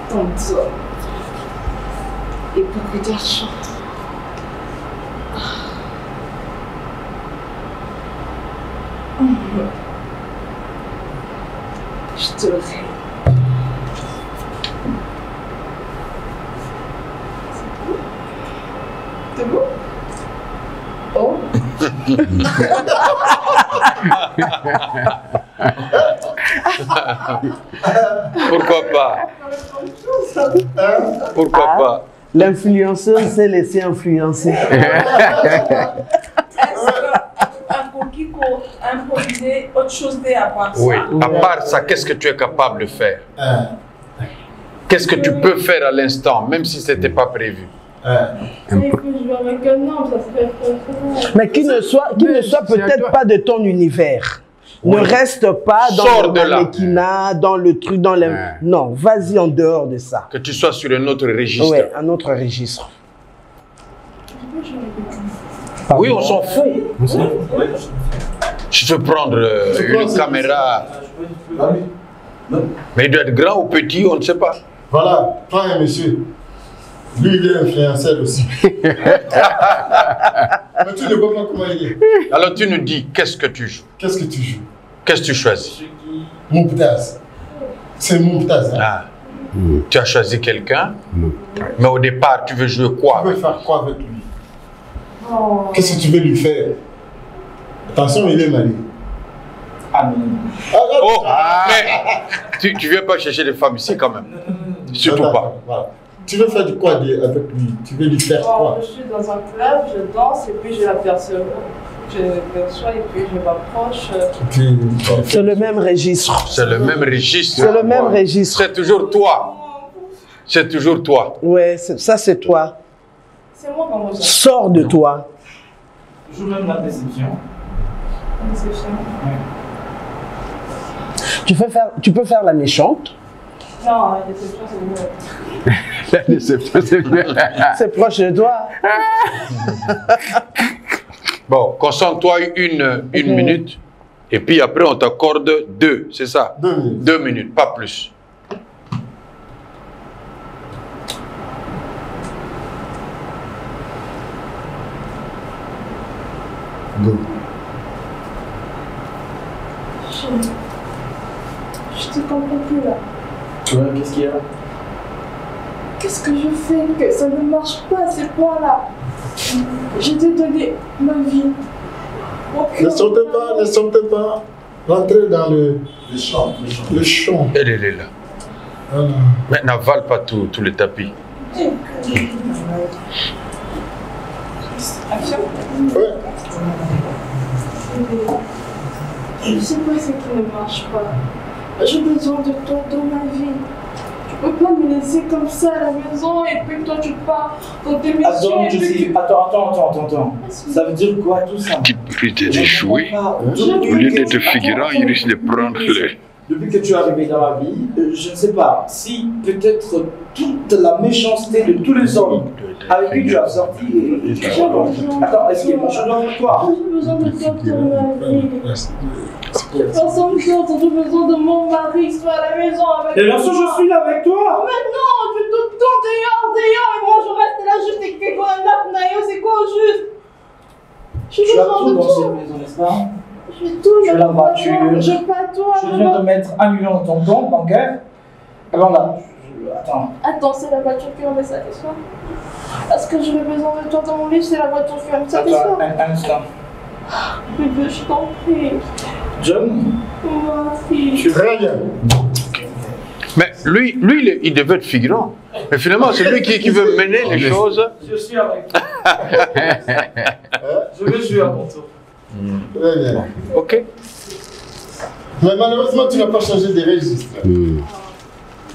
Tant d'hommes. Et beaucoup d'argent. Je te rêve. C'est beau? Oh. Pourquoi pas? Pourquoi pas? L'influenceuse s'est laissée influencer. Un coquille improviser autre chose à part ça. Oui, à part ça, qu'est-ce que tu es capable de faire? Qu'est-ce que tu peux faire à l'instant, même si ce n'était pas prévu? Il faut jouer avec un homme, ça serait préférable. Mais qui ne soit peut-être pas de ton univers. Oui. Ne reste pas dans Sors le de là. mannequinat, dans le truc, dans les... Non, vas-y en dehors de ça. Que tu sois sur un autre registre. Oui, un autre registre. Oui, on s'en fout. Je peux prendre une caméra. Mais il doit être grand ou petit, on ne sait pas. Voilà, prends un monsieur. Lui, il est influenceur aussi. Mais tu ne vois pas comment il est. Alors tu nous dis, qu'est-ce que tu joues? Qu'est-ce que tu joues? Qu'est-ce que tu choisis? Mouptaz. C'est Mouptaz. Hein? Ah. Tu as choisi quelqu'un, mais au départ, tu veux jouer quoi? Tu veux faire quoi avec lui? Qu'est-ce que tu veux lui faire? Attention, il est marié. Oh, mais tu viens pas chercher des femmes ici quand même. Surtout pas. Voilà. Tu veux faire du quoi avec lui? Tu veux lui faire quoi? Je suis dans un club, je danse et puis je l'aperçois. Je l'aperçois et puis je m'approche. C'est le même registre. C'est le même registre. C'est le même registre. C'est toujours toi. C'est toujours toi. Ouais, ça c'est toi. C'est moi quand vous Sors de toi. Je joue même la déception. Tu peux faire la méchante. Non, la déception c'est mieux. La déception, c'est mieux. C'est proche de toi. Bon, concentre-toi une minute. Et puis après, on t'accorde 2, c'est ça? 2 minutes. 2 minutes, pas plus. Go. Je te comprends plus là. Ouais, qu'est-ce qu'il y a? Qu'est-ce que je fais que ça ne marche pas à ces points-là? Je t'ai donné ma vie. Ne sortez pas. Rentrez dans le champ. Le champ. Elle est là. Voilà. Mais n'avale pas tous les tapis. Ouais. Je sais pas ce qui ne marche pas. J'ai besoin de toi dans ma vie. Tu peux pas me laisser comme ça à la maison et puis toi tu pars dans tes missions. Attends, je sais. Attends. Ça veut dire quoi tout ça? Tu peux d'échouer. Au lieu d'être figurant, il risque de prendre les... Depuis que tu es arrivé dans ma vie, je ne sais pas si peut-être toute la méchanceté de tous les hommes avec qui tu as sorti. Attends, est-ce qu'il y a mon chemin avec toi? J'ai besoin de toi dans ma vie. Personne d'autre, j'ai besoin de mon mari qui soit à la maison avec toi. Et bien sûr, je suis là avec toi. Maintenant, tu es tout le temps dehors, et moi je reste là juste avec tes connards, Nayo, c'est quoi au juste? Tu as tout dans cette maison, n'est-ce pas? J'ai tout, tu as la voiture, j'ai pas toi. Je viens de mettre 1 million dans ton compte bancaire. Alors là, attends. Attends, c'est la voiture qui remet ça, qu'est-ce que est-ce que j'aurais besoin de toi dans mon lit? C'est la voiture qui remet ça, qu'est-ce Attends, un instant. Bébé, je t'en prie. John, Ma fille. tu Très bien. Mais lui il devait être figurant. Mais finalement, c'est lui qui veut mener les choses. Je suis avec toi. Je vais jouer à mon tour. Très bien. Ok. Mais malheureusement, tu n'as pas changé de registre.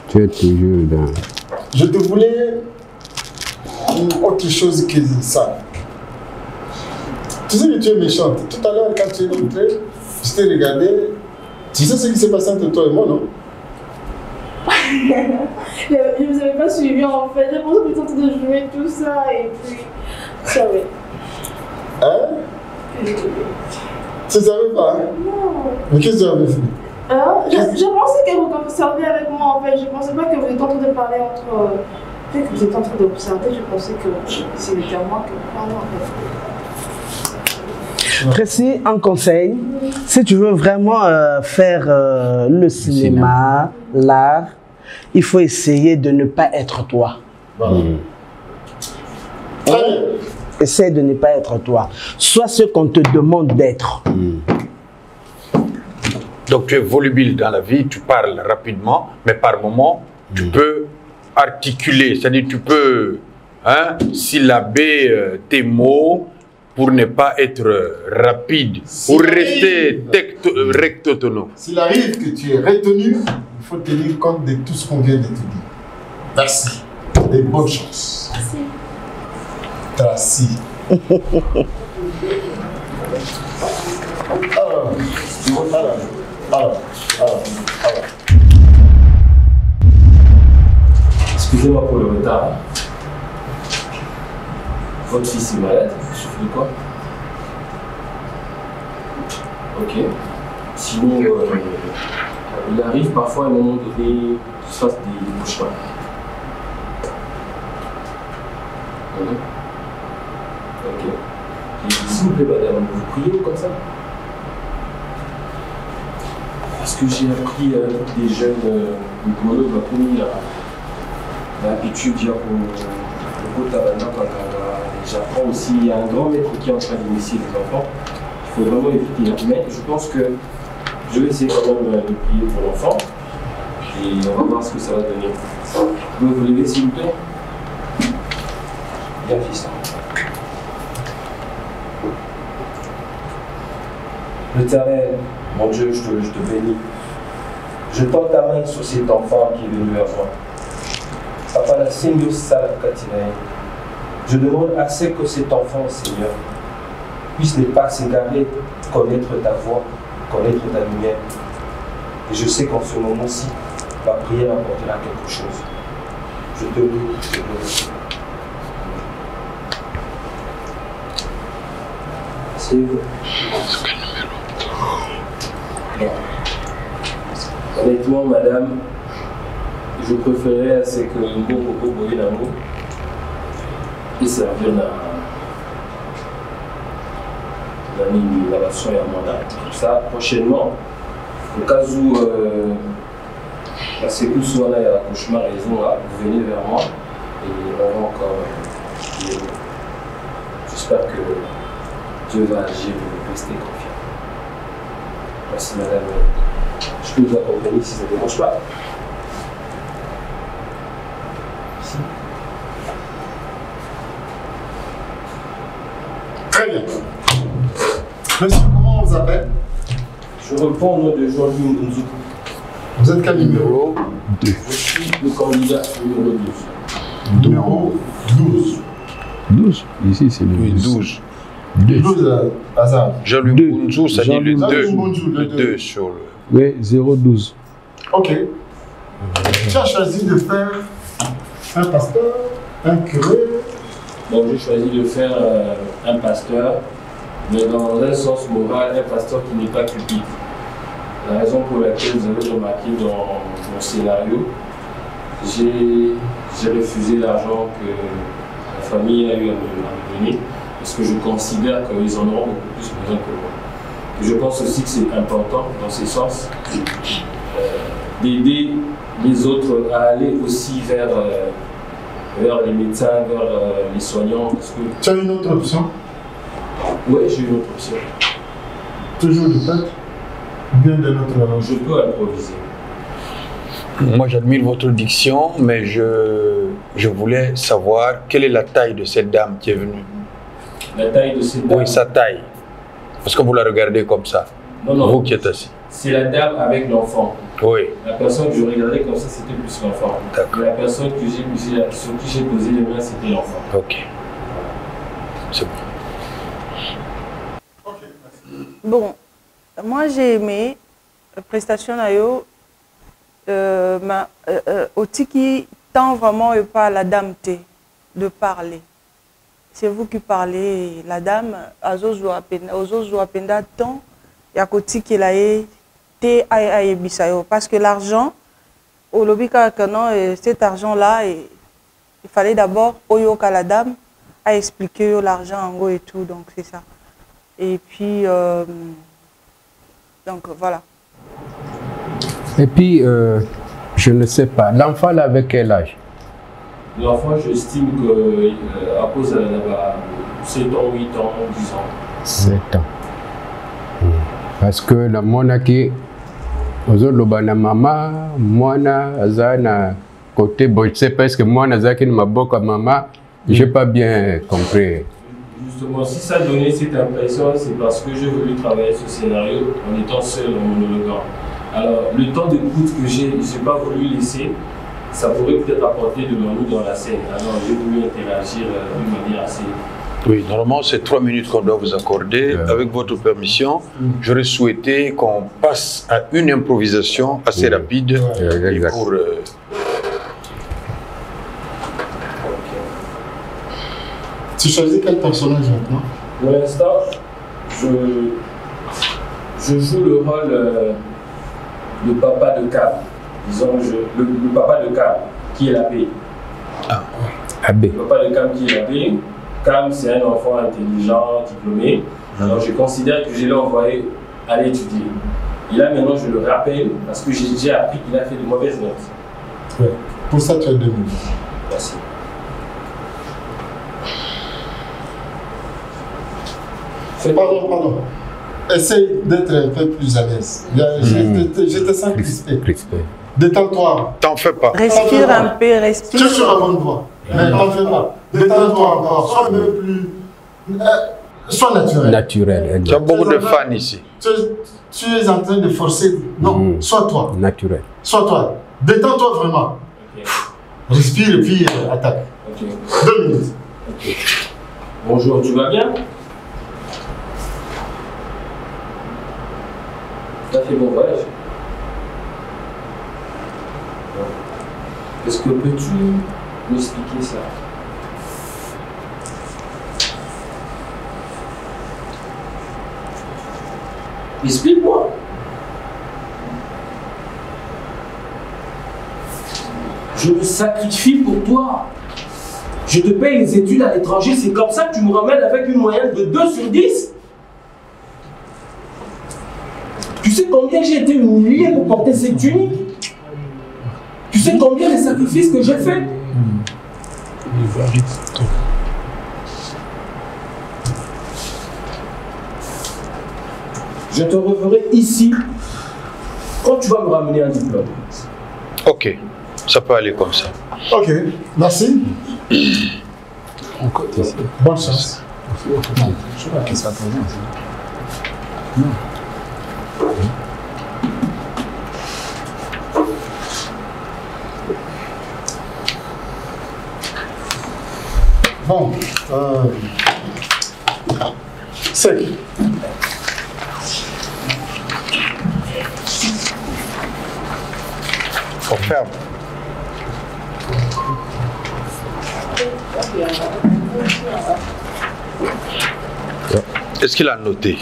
Tu es toujours dans... Je te voulais autre chose que ça. Tu sais que tu es méchante. Tout à l'heure, quand tu es rentré, je t'ai regardé. Tu sais ce qui s'est passé entre toi et moi, non? Je ne vous avais pas suivi en fait. J'ai pensé que vous étiez en train de jouer tout ça et puis. Je savais. Hein? Tu savais pas? Hein? Non. Mais qu'est-ce que tu avais fait? Je pensais que vous observiez avec moi en fait. Je ne pensais pas que vous étiez en train de parler entre. Peut-être que vous étiez en train d'observer. Je pensais que c'était à moi que vous parliez en fait. Précis, un conseil, si tu veux vraiment faire le cinéma, l'art, il faut essayer de ne pas être toi. Essaye de ne pas être toi. Sois ce qu'on te demande d'être. Donc tu es volubile dans la vie, tu parles rapidement, mais par moments, tu peux articuler, c'est-à-dire tu peux syllaber tes mots, pour ne pas être rapide, pour rester recto-tono. S'il arrive que tu es retenu, il faut tenir compte de tout ce qu'on vient de te dire. Merci. Et bonne chance. Merci. Alors. Excusez-moi pour le retard. Votre fils est malade, il souffre de quoi? Ok. Sinon, il arrive parfois à un moment donné qu'il se fasse des cauchemars. Ok. Et s'il vous plaît, madame, vous priez comme ça? Parce que j'ai appris des jeunes micologues m'a commis l'habitude pour j'apprends aussi, il y a un grand maître qui est en train d'initier les enfants. Il faut vraiment éviter. Mais je pense que je vais essayer quand même de prier pour l'enfant. Et on va voir ce que ça va donner. Vous pouvez vous lever s'il vous plaît? Bien, fils. L'Éternel, mon Dieu, je te bénis. Je tends ta main sur cet enfant qui est venu vers moi. Papa, la Seigneur, je demande à ce que cet enfant, Seigneur, puisse ne pas s'égarer, connaître ta voix, connaître ta lumière. Et je sais qu'en ce moment-ci, ma prière apportera quelque chose. Je te loue, je te bénis. Asseyez-vous. Honnêtement, madame, je préférerais à ce que nous pouvons l'amour et servir dans l'innovation et un mandat. Comme ça, prochainement, au cas où la sécurité soit là, il y a un cauchemar raison là, vous venez vers moi et on va encore. J'espère que Dieu va agir et vous restez confiant. Merci madame. Je peux vous accompagner si ça ne dérange pas. Merci. Très bien. Monsieur, comment on vous appelle? Je réponds au nom de Jean-Louis Mbunzu. Vous êtes quel numéro? 2. Je suis le candidat numéro 12. Numéro 12. 12. Ici, c'est le 12. 12 hasard. Jean-Louis Mbunzu, ça dit le 2. Le 2 sur le. Oui, 012. Ok. Tu as choisi de faire un pasteur, un curé. Donc j'ai choisi de faire un pasteur, mais dans un sens moral, un pasteur qui n'est pas cupide. La raison pour laquelle vous avez remarqué dans mon scénario, j'ai refusé l'argent que la famille a eu à me donner, parce que je considère qu'ils en auront beaucoup plus besoin que moi. Et je pense aussi que c'est important, dans ce sens, d'aider les autres à aller aussi vers les médecins, vers les soignants. Parce que... Tu as une autre option? Oui, j'ai une autre option. Toujours du peuple? Bien de notre langue. Je peux improviser. Moi, j'admire votre diction, mais je voulais savoir quelle est la taille de cette dame qui est venue. La taille de cette dame? Oui, sa taille. Parce que vous la regardez comme ça. Non, non. Vous qui êtes assis. C'est la dame avec l'enfant. Oui. La personne que je regardais comme ça, c'était plus l'enfant. La personne sur qui j'ai posé les mains, c'était l'enfant. Ok. C'est bon. Bon, moi j'ai aimé la prestation Nayo. Otiki tend vraiment pas la dame de parler. C'est vous qui parlez. La dame, Azozo Apenda tant, Yakotiki la te aye bisayo. Parce que l'argent, au lobby cet argent-là, il fallait d'abord oyoka la dame à expliquer l'argent en gros et tout. Donc c'est ça. Et puis, donc voilà. Et puis, je ne sais pas, l'enfant là avec quel âge? L'enfant, j'estime qu'à cause de 7 ans, 8 ans, 10 ans. 7 ans. Parce que la monaki, ozolobana mama, mwana azana côté bon, je sais pas est-ce que moi nazaki ma boka mama, j'ai pas bien compris. Justement, si ça donnait cette impression, c'est parce que j'ai voulu travailler ce scénario en étant seul en monologuant. Alors, le temps d'écoute que j'ai pas voulu laisser, ça pourrait peut-être apporter de l'ennui dans la scène. Alors, j'ai voulu interagir d'une manière assez... Oui, normalement, c'est 3 minutes qu'on doit vous accorder. Avec votre permission, j'aurais souhaité qu'on passe à une improvisation assez rapide. Et pour, Tu choisis quel personnage maintenant? Pour l'instant, je joue le rôle de papa de Cam. Disons, le papa de Cam, qui est l'abbé. Abbé. Le papa de Cam, qui est l'abbé. Cam, c'est un enfant intelligent, diplômé. Alors, je considère que je l'ai envoyé aller étudier. Et là, maintenant, je le rappelle parce que j'ai déjà appris qu'il a fait de mauvaises notes. Ouais. Pour ça, tu as 2 minutes. Merci. Pardon. Essaye d'être un peu plus à l'aise. Je te sens crispé. Détends-toi. T'en fais pas. Respire un peu, respire. Tu es sur la bonne voie. Mais t'en fais pas. Détends-toi encore. Sois un peu plus. Sois naturel. Naturel. Tu as beaucoup de fans ici. Tu es en train de forcer. Non, sois toi. Naturel. Sois toi. Détends-toi vraiment. Okay. Respire et puis attaque. Okay. 2 minutes. Okay. Bonjour, tu vas bien? Tu as fait bon voyage. Est-ce que peux-tu m'expliquer ça? Explique-moi. Je me sacrifie pour toi. Je te paye les études à l'étranger. C'est comme ça que tu me ramènes avec une moyenne de 2 sur 10? Tu sais combien j'ai été humilié pour porter cette tunique? Tu sais combien de sacrifices que j'ai fait? Je te reverrai ici quand tu vas me ramener un diplôme. Ok, ça peut aller comme ça. Ok, merci. Bonne chance. Bon, c'est. On ferme. Est-ce qu'il a noté?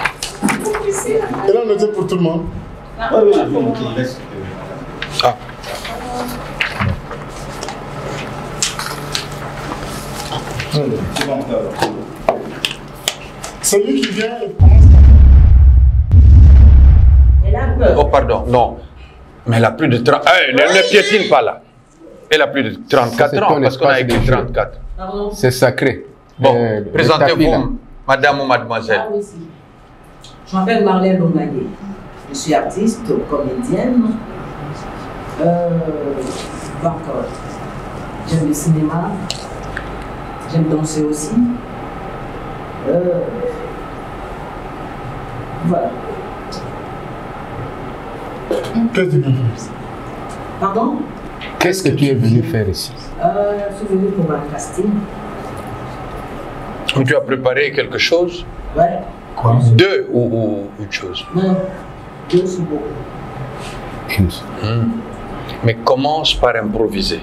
Il a noté pour tout le monde. Oui. Ah. Celui qui vient. Oh, pardon, non. Mais elle a plus de 30. Elle ne piétine pas là. Elle a plus de 34 ans parce qu'on a écrit 34. C'est sacré. Bon, présentez-vous, madame ou mademoiselle. Je m'appelle Marlène Lomagé. Je suis artiste, comédienne. Encore. J'aime le cinéma. J'aime danser aussi. Voilà. Qu'est-ce que tu veux faire ici? Pardon? Qu'est-ce que tu es venu faire ici? Je suis venu pour un casting. Tu as préparé quelque chose? Ouais. Quoi? Deux ou une chose? Non, deux c'est beaucoup. Mais commence par improviser.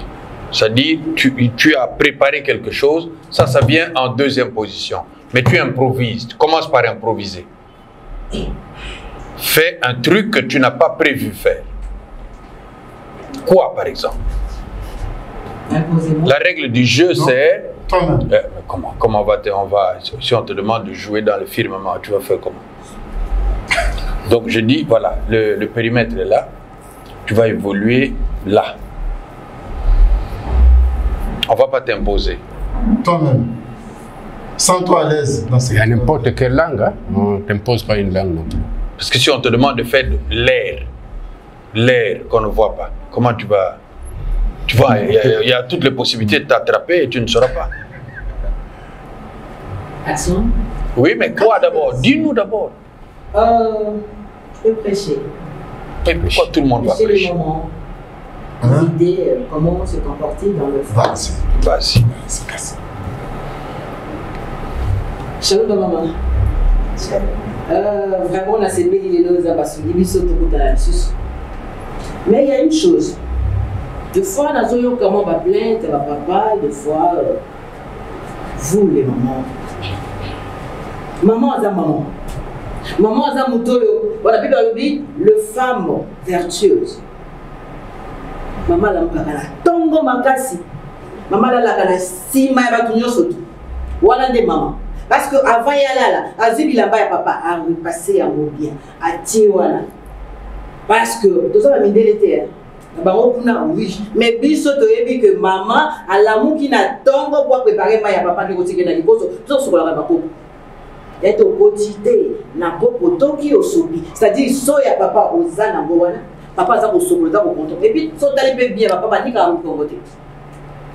C'est-à-dire, tu as préparé quelque chose, ça vient en deuxième position. Mais tu improvises, tu commences par improviser. Fais un truc que tu n'as pas prévu faire. Quoi, par exemple? La règle du jeu, c'est... comment si on te demande de jouer dans le firmament, tu vas faire comment? Donc je dis, voilà, le périmètre est là, tu vas évoluer là. On ne va pas t'imposer. Toi-même, sens-toi à l'aise dans ce. Il y a n'importe quelle langue, hein? On ne t'impose pas une langue non plus. Parce que si on te demande de faire l'air qu'on ne voit pas, comment tu vas... Tu vois, il y a toutes les possibilités de t'attraper et tu ne sauras pas. Action? Oui, mais quoi d'abord? Dis-nous d'abord. Je peux prêcher. Et pourquoi tout le monde va prêcher? Les moments, les idées, comment se comporter dans le fond. Vas-y. Shalom maman. Vraiment, on a célébré les deux ambassadeurs, mais il y a une chose. Des fois, dans un comment va plainte, va papa, des fois, vous les mamans. Maman, c'est maman. Maman, c'est moutoyo. Voilà, puis dans le femme vertueuse. Maman, la mukakala. Tongo makasi. Maman, la kana sima ya batunyo soto. Voilà des mamans. Parce que avant y aller là, azibi la bas papa a repassé à mon bien, à tirer voilà. Parce que tout ça va m'aider l'été. Oui, mais biso to yebi que maman a l'amour qui n'a tongo pour préparer ma ya papa qui continue na liboso tout sur la bako. Et au quotidien na popo toki osobi, c'est-à-dire so ya papa ozana ngwana, papa za ko sokola ko konto. Et puis so tali pe bien papa ni ka mukongote.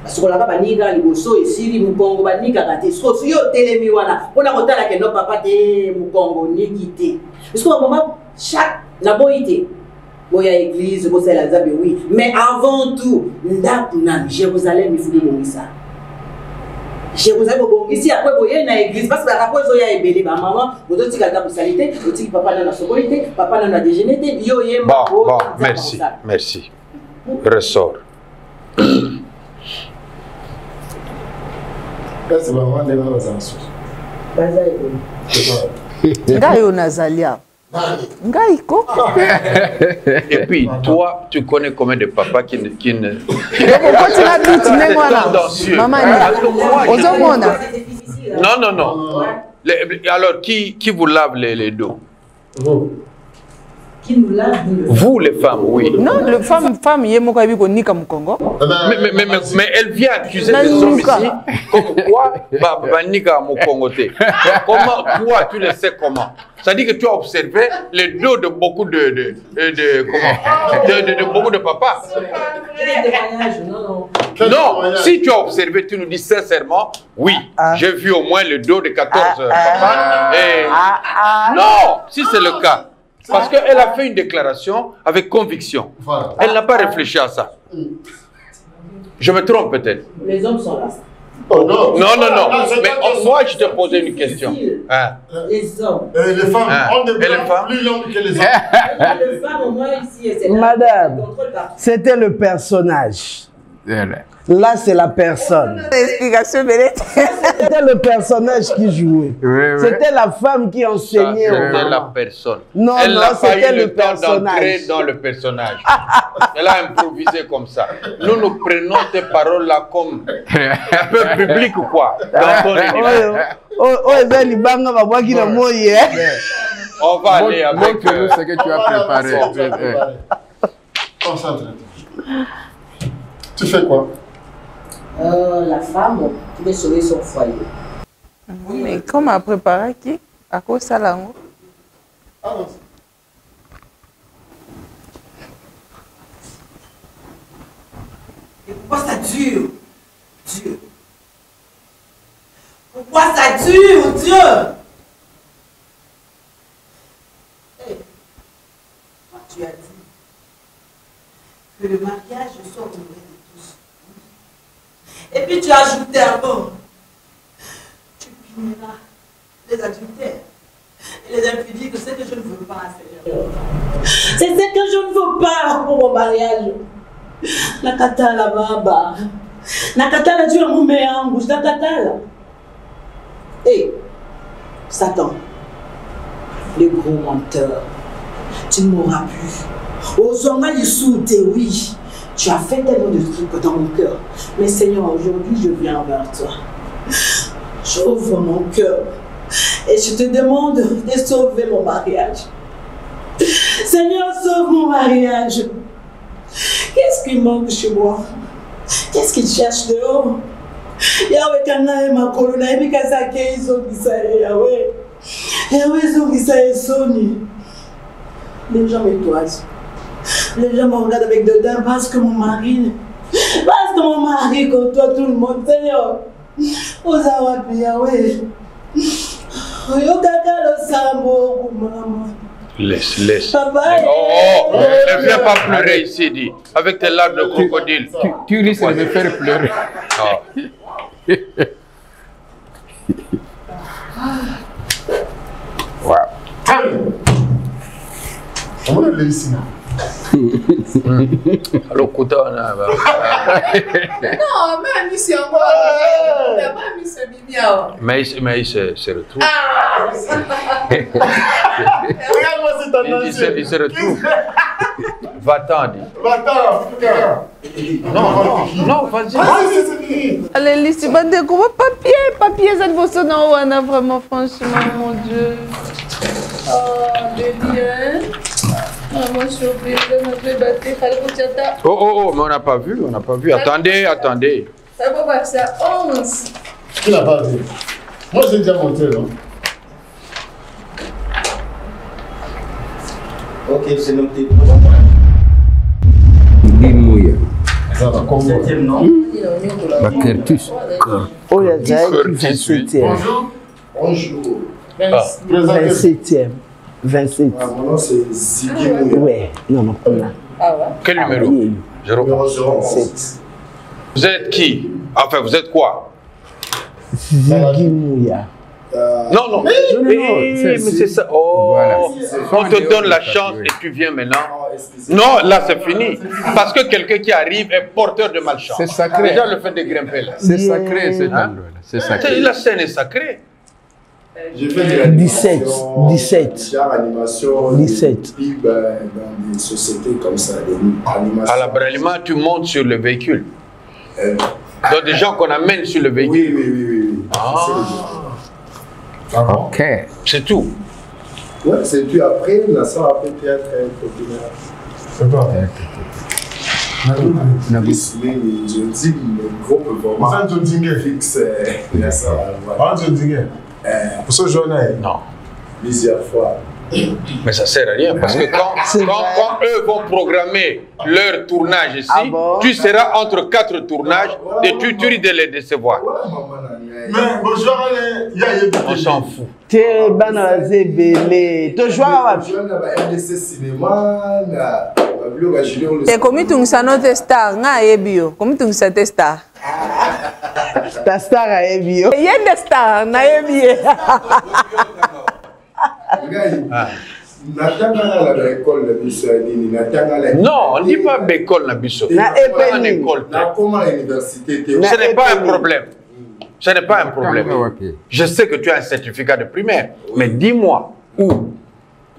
Parce que la papa ni ka liboso et siri mukongo ba ni ka kate. So yo telemi wana, on a kotala ke no papa te mukongo ni kité. Parce que maman chaque na boité Boya église, boya la zabe, oui. Mais avant tout, Jérusalem, il faut dire ça. Jérusalem, ici, après, boya na église, parce que la rapport, il y a ébélé, maman, vous avez dit que la salité, vous avez dit que papa n'a pas socolité, papa n'a pas déjeuné, yo yé, bon, merci, merci. Ressort. C'est vraiment des gens qui sont Ngayo Nazalia. Ngaïko. Et puis, toi, tu connais combien de papas qui ne... Non. Alors, qui vous lave les dos? Qui nous lave vous, les femmes, oui. Non, les femmes, il y a mon cabinet au Nika Mukongo. Mais elle vient accuser les hommes ici comme quoi Nika Mukongo. Comment, toi, tu le sais comment? Ça dit que tu as observé les dos de beaucoup de beaucoup de papas. Non, si tu as observé, tu nous dis sincèrement, oui, j'ai vu au moins le dos de 14 papas. Non, si c'est le cas. Parce qu'elle a fait une déclaration avec conviction. Elle n'a pas réfléchi à ça. Je me trompe peut-être. Les hommes sont là. Oh, non. Mais moi, je te posais une question. Les hommes. Et les femmes, on est plus longues que les hommes. Les femmes, au moins ici, c'est Madame, c'était le personnage. Là, c'est la personne. L'explication, c'était le personnage qui jouait. C'était la femme qui enseignait. C'était la personne. Non, elle n'a pas eu le temps personnage. d'entrer dans le personnage. Elle a improvisé comme ça. Nous prenons tes paroles là comme un peu public ou quoi. On va aller avec ce que tu as préparé. Concentre-toi. Tu fais quoi? La femme qui veut sauver son foyer. Mais comment a préparé qui? À cause de ça, Et pourquoi ça dure? Dieu. Pourquoi ça dure, Dieu? Hey. Tu as dit que le mariage soit honoré de tous. Et puis tu as ajouté encore, tu puniras les adultères et les impudiques, c'est que je ne veux pas, Seigneur. C'est ce que je ne veux pas pour mon mariage. Nakata la baba. Nakata la Dieu mon meilleur bouche. Nakata la. Hé, Satan, le gros menteur, tu ne m'auras plus. Aux hommes, les soutes, oui. Tu as fait tellement de trucs dans mon cœur. Mais Seigneur, aujourd'hui, je viens vers toi. J'ouvre mon cœur. Et je te demande de sauver mon mariage. Seigneur, sauve mon mariage. Qu'est-ce qui manque chez moi? Qu'est-ce qu'il cherche dehors? Yahweh kana ma corona et bikasa ke izongisa Yahweh. Yahweh izongisa Sony. Les gens m'étoisent. Les gens me regardent avec dédain parce que mon mari côtoie tout le monde. Seigneur, Ozawa Yahweh. Oyokaka lo sambo maman. Laisse. Papa, ne viens pas pleurer ici, dit. Avec tes larmes de crocodile. Tu risques de me faire pleurer. Wow. On va aller ici. Alors, Kouta, on a. Non, même ici encore. T'as pas mis ce bibia. Mais il se retrouve. Regarde-moi cette tendance. Il se retrouve. Va-t'en, dit. Va-t'en. Non, vas-y. Allez, Lissi, papier, cette bosse dans Ouana, vraiment, franchement, mon Dieu. Oh, bien. Moi, je suis obligée de me battre. Oh, mais on n'a pas vu. Attendez. Ça va passer à 11. Tu n'as pas vu. Moi, j'ai déjà monté, non? Ok, c'est noté. Dimouya. Ça va, comment? 7e, non? Bakertus. Oh, il y a déjà 27e. Bonjour. 27e. 27. Ah, mon nom, c'est Ziggy Mouya. Ouais, non. Ah ouais? Quel numéro? Numéro 07. Vous êtes qui? Enfin, vous êtes quoi? Ziggy Mouya. Non. Mais c'est ça. Oh, voilà. On te donne la chance et tu viens maintenant. Non, là c'est fini. Parce que quelqu'un qui arrive est porteur de malchance. C'est sacré. Déjà le fait de grimper là. C'est sacré, cet endroit. C'est sacré. La scène est sacrée. J'ai fait de l'animation, 17. Genre animation, 17. Des pubs dans des sociétés comme ça, des animations. À la Bralima, tu montes sur le véhicule. Donc des gens qu'on amène sur le véhicule. Oui. Ok. C'est tout. Ouais, c'est tout. Après, la salle après théâtre populaire. C'est pas vrai. Je dis le gros performance. Fixe. Pour ce journée? Non. Plusieurs fois. Mais ça sert à rien parce que quand eux vont programmer leur tournage ici, tu seras entre 4 tournages et tu risques de les décevoir. Mais bonjour, on s'en fout. T'es banazé belé. Tu joues à RDC Cinéma. Et comme tu es notre star, comme tu es star. Ta star a ebio. Il y a des stars, na ebio. Non, on ne dit pas école na biso. Ce n'est pas un problème. Ce n'est pas un problème. Je sais que tu as un certificat de primaire, mais dis-moi où.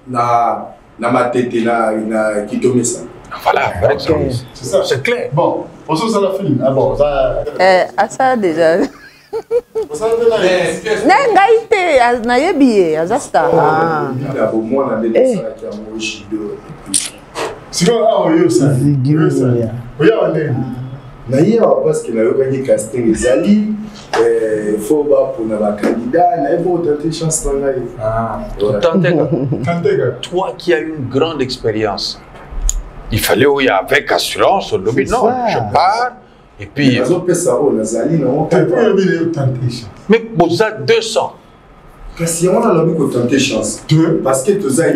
Na ma tête na Kitomesa. Voilà, c'est ça. C'est clair. Bon, on se la film. Ah bon, ça. Ça déjà. Ngaite na yebiye azasta. C'est quoi yo ça? Na hier parce que na yo gagné casting ezali faut ba pour na candidat na faut tenter chance dans toi qui as eu une grande expérience. Il fallait où il y a avec assurance au lobby. Non, je pars et puis. Mais vous avez 200. Kasi on a l'habitude de tenter chance. Parce que tu as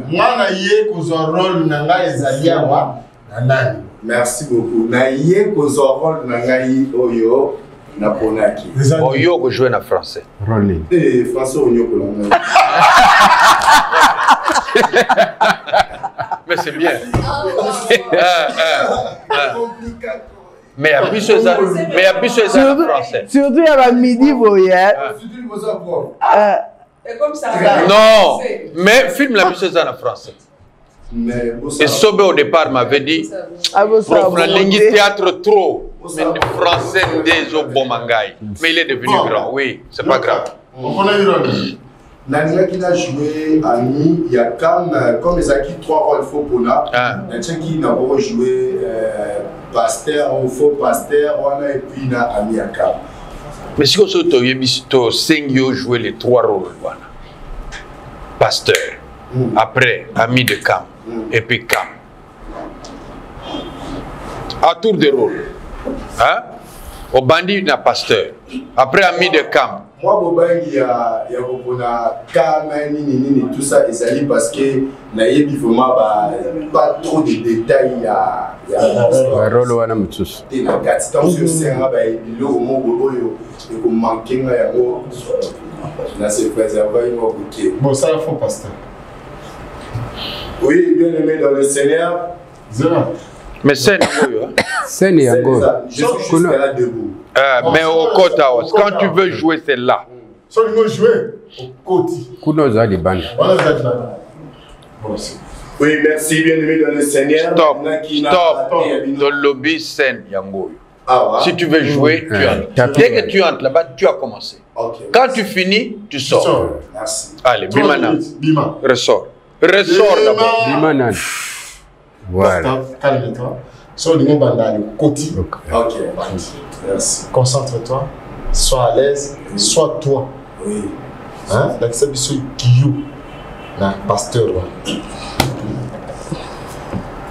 moi na yé kozwa rôle na ngai ezali awa na nani. Merci beaucoup. Na yé kozwa rôle na ngai oyo na ponaki. Oyo ko jouer na français. Rôle. Eh français oyo ko na. Mais c'est bien. Mais il y a plus de ça. Mais il y a plus de ça en français. Surtout il y a midi voyage. Et comme ça. Non, mais film la plus de ça en français. Et Sobe au départ m'avait dit, prof la langue théâtre trop, mais le français des Obomangai. Mais il est devenu grand, oui, c'est pas grave. On a eu Nania qui a joué Ami, il y a comme les acquis 3 rôles faux pour là. Il y a qui n'a pas joué pasteur ou faux pasteur, et puis il a Ami à Cam. Mais si on a visto 5 jouer les 3 rôles, voilà. Pasteur, après Ami de Cam, et puis Cam. À tour de rôle. Hein? Au bandit, il y a pasteur. Après Ami de Cam. Moi, il y a Cam, tout ça, et parce que il n'y a pas trop de détails. Il y a rôle ou un moutus. Il y a bon, ça il faut pasteur. Oui, bien aimé dans le Seigneur. Mais c'est scène et go. Je suis juste là debout. Mais au côté, quand tu veux jouer, c'est là. Si tu veux jouer, au côté. Kuno za di band. Oui, merci, bien aimé dans le Seigneur. Stop. Dans le lobby, scène, Yango. Si tu veux jouer, tu entres. Dès que tu entres là-bas, tu as commencé. Quand tu finis, tu sors. Merci. Allez, Bimana. Ressort. Ressort d'abord. Bimana. Voilà. Calme-toi. Sur le monde dans le côté. Ok. Merci. Concentre-toi. Sois à l'aise. Sois toi. Oui. Hein? Donc c'est bisou Guillou. Na pasteur.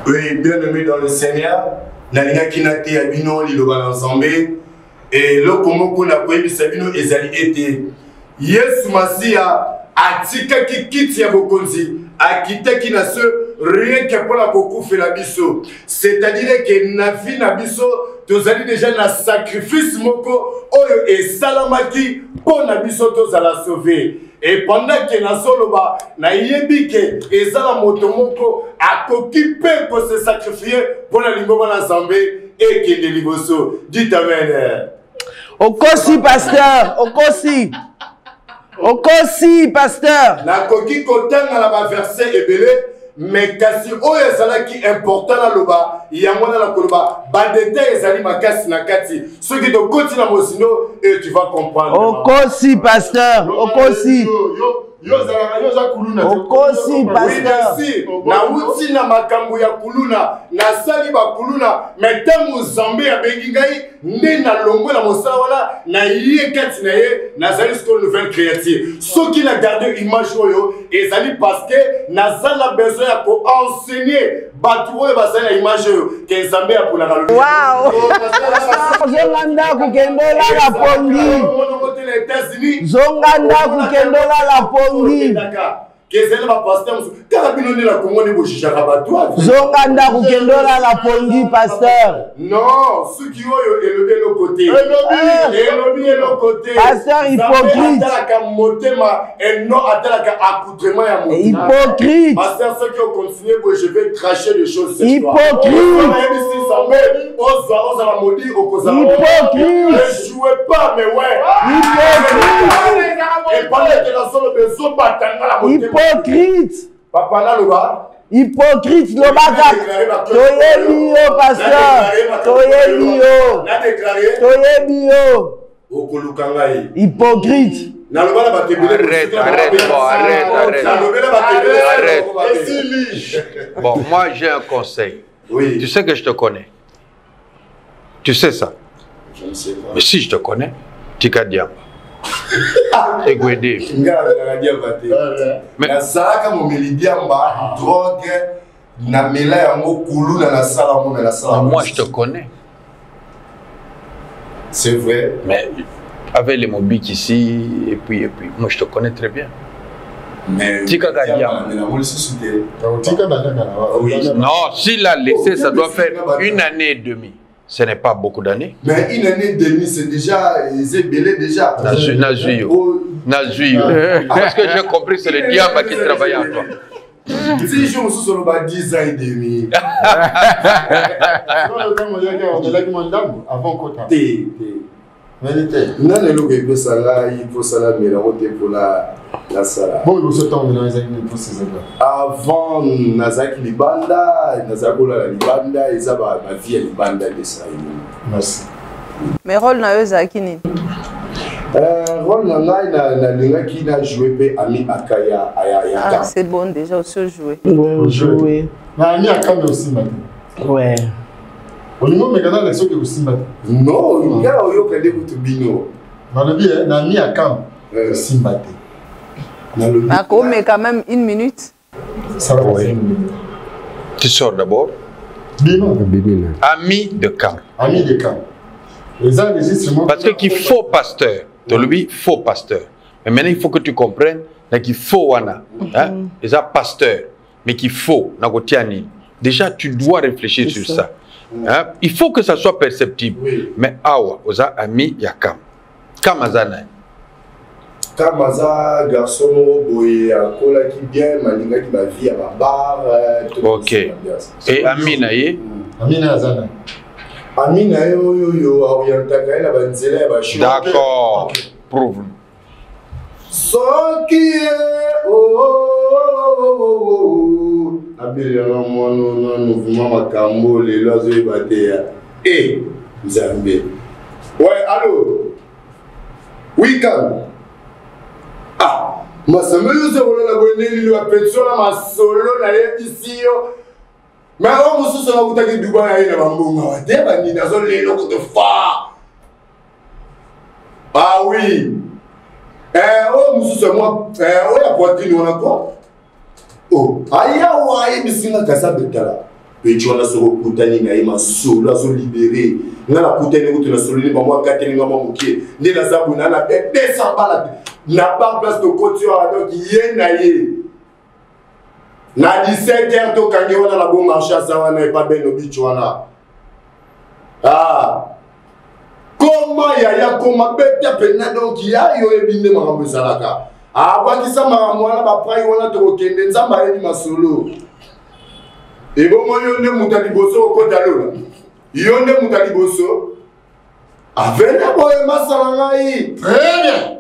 Oui, bien aimé dans le Seigneur. Nalinga kinate abino liloba ensemble. Et le comment qu'on a pris bisabino ezali été. Yesu Masia atika ki kiti ya bokonzi. Akita ki na se rien que pour la beaucoup fait la biso. C'est-à-dire que na vie na biso tozali déjà na sacrifice moko oyo et salamaki pour na biso tozala sauver. Et pendant que na soloba na yebi ke ezala moto moko akoki pe ko se sacrifier pour la lingoma na Zambé et que de liboso. Dites amen. Okosi pasteur, okosi. Okosi pasteur. Na koki kotanga na ba verset ebele mais kasi oyo ezalaki important na loba yango na koloba ba détail ezali makasi na kati soki to koti na mosino et tu vas comprendre. Okosi pasteur, okosi. Okosi pasteur. Oui, na uti na makambo ya kuluna na sali ba kuluna mais tango Zambé abengi ngai nde na longo na mosala wana na ye kati na ye na zali ce nouvelle créature soki na garder image oyo ezali parce que na zala besoin ya ko enseigner batu oyo basala image oyo ke Zambé apona ka lobi. Wow. Zonganda kukendola la pongi. Zonganda kukendola la pongi. Kezele ba pasteur kaka bino la komone bo jijaka batwa. Zonganda kukendola la pongi pasteur. Non, ce qui oyo elobi le côté. Elobi le côté. Pasteur hypocrite. Atalaka motema et non atalaka accoutrement ya motema. Hypocrite. Pasteur ceux qui ont continué bo je vais cracher des choses cette fois. Hypocrite. Hypocrite. Ne jouez pas mais ouais. Hypocrite. Et pendant que la seule besoin batanga la motema. Hypocrite. Papa là le bas. Hypocrite lobaka. Toyebi yo pasteur. Toyebi yo. Na déclaré. Toyebi yo. Okoluka ngai. Hypocrite. Arrête. Bon, moi j'ai un conseil. Oui. Tu sais que je te connais. Tu sais ça. Je ne sais pas. Mais si je te connais, Tika Diamba. Egwede. Mais nazalaka momeli diamba drogue na mela yango kuluna na sala mo na sala. Moi je te connais. C'est vrai. Mais avec les mobiques ici, et puis, moi je te connais très bien. Mais Tika Gadiam. Non, s'il a laissé, ça doit faire 1 année et demie. Ce n'est pas beaucoup d'années. Mais 1 année et demie, c'est déjà, c'est belé déjà. Nazuyo. Parce que j'ai compris, c'est le diable qui travaille en toi. Si je me suis sur le 10 ans et demi. Avant Kota. Non, il faut ça là, il faut ça là, mais la route pour la salle. Bon, il faut ce temps, avant Nazaki Libanda, Nazakola Libanda, et ça va ma vie Libanda de ça. Merci. Mais rôle na Zaki ni. Rôle na linga qui n'a joué Ami Akaya Aya. Ah, c'est bon déjà aussi jouer. Ouais, jouer. Na Ami Akaya aussi maintenant. Ouais. Au niveau mécanique, les choses aussi maintenant. Non, il y a eu que des bouts bino. Dans le bien, na Ami Akaya aussi maintenant. Mais quand même 1 minute. Ça va. Tu sors d'abord. Bino. Ami de camp. Ami de camp. Les enregistrements. Parce qu'il faut pasteur. De lui, faux pasteur. Mais maintenant, il faut que tu comprennes qu'il faut wana. Les pasteur. Mais qu'il faut. Déjà, tu dois réfléchir sur ça. Hein? Il faut que ça soit perceptible. Oui. Mais awa, oza ami yakam. Kamazana. Kamaza, garçon, boy, kola qui bien, malinga qui va vivre à la barre. Ok. Et Amina ye? Amina Azana. Amina yo, orientaka, la banzela, la bachou. D'accord. Prouve. Soki, Abelana mono, mouvement makambo, les lois de batéa. Eh, Zambé. Ouais, allô? Oui, calme. Ah, ma semaine se vola la bonne lui a pension ma solo na ici yo. Mais on me sous la boutique de Dubaï na bambonga. Te bandi na zo le loko de fa. Ah oui. On me sous moi on la poitrine on a quoi? Oh, aya wa bisinga kasa betala. Petit on a so putani na ima solo so libéré. Na la putani ko na solo ni ba moi kateni ngama mukie. Ni la zabu na la 200 balles. N'a pas place de couture donc yé naïe. Na 17h to kangi wana la bon marché ça wana pas ben obichwana. Ah. Comment yaya comment bête pena donc ya yo ebinde makambo salaka. Ah ba kisa makambo wana ba prai wana to kende nzamba yedi masolo. Et bon moi yo ne mutali boso ko talo. Yo ne mutali boso. Très bien,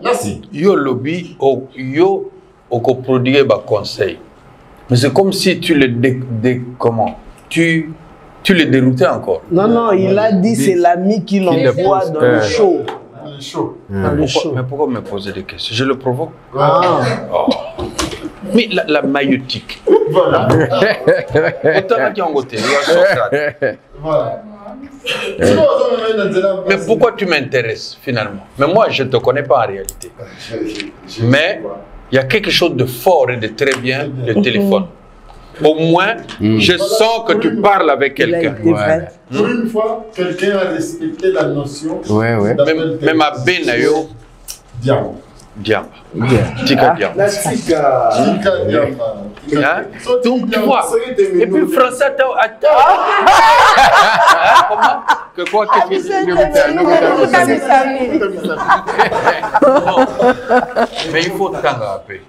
merci. Yo lobby, yo produire des conseils. Mais c'est comme si tu le tu le déroutais encore. Non, il a dit c'est l'ami qui l'envoie dans le show. Mais pourquoi me poser des questions? Je le provoque. Ah. Oh. Mais la maïotique. Voilà. Autant qu'il y a un côté. Voilà. Mais pourquoi tu m'intéresses finalement? Mais moi je ne te connais pas en réalité. Mais il y a quelque chose de fort et de très bien, le téléphone. Au moins, je sens que tu parles avec quelqu'un. Pour une fois, quelqu'un a respecté la notion. Même à Benayo. Diam. Diam. Tika Diam. La Tika. Donc tu vois. Et puis français, attends. Comment? Que quoi? Mais il faut t'engager.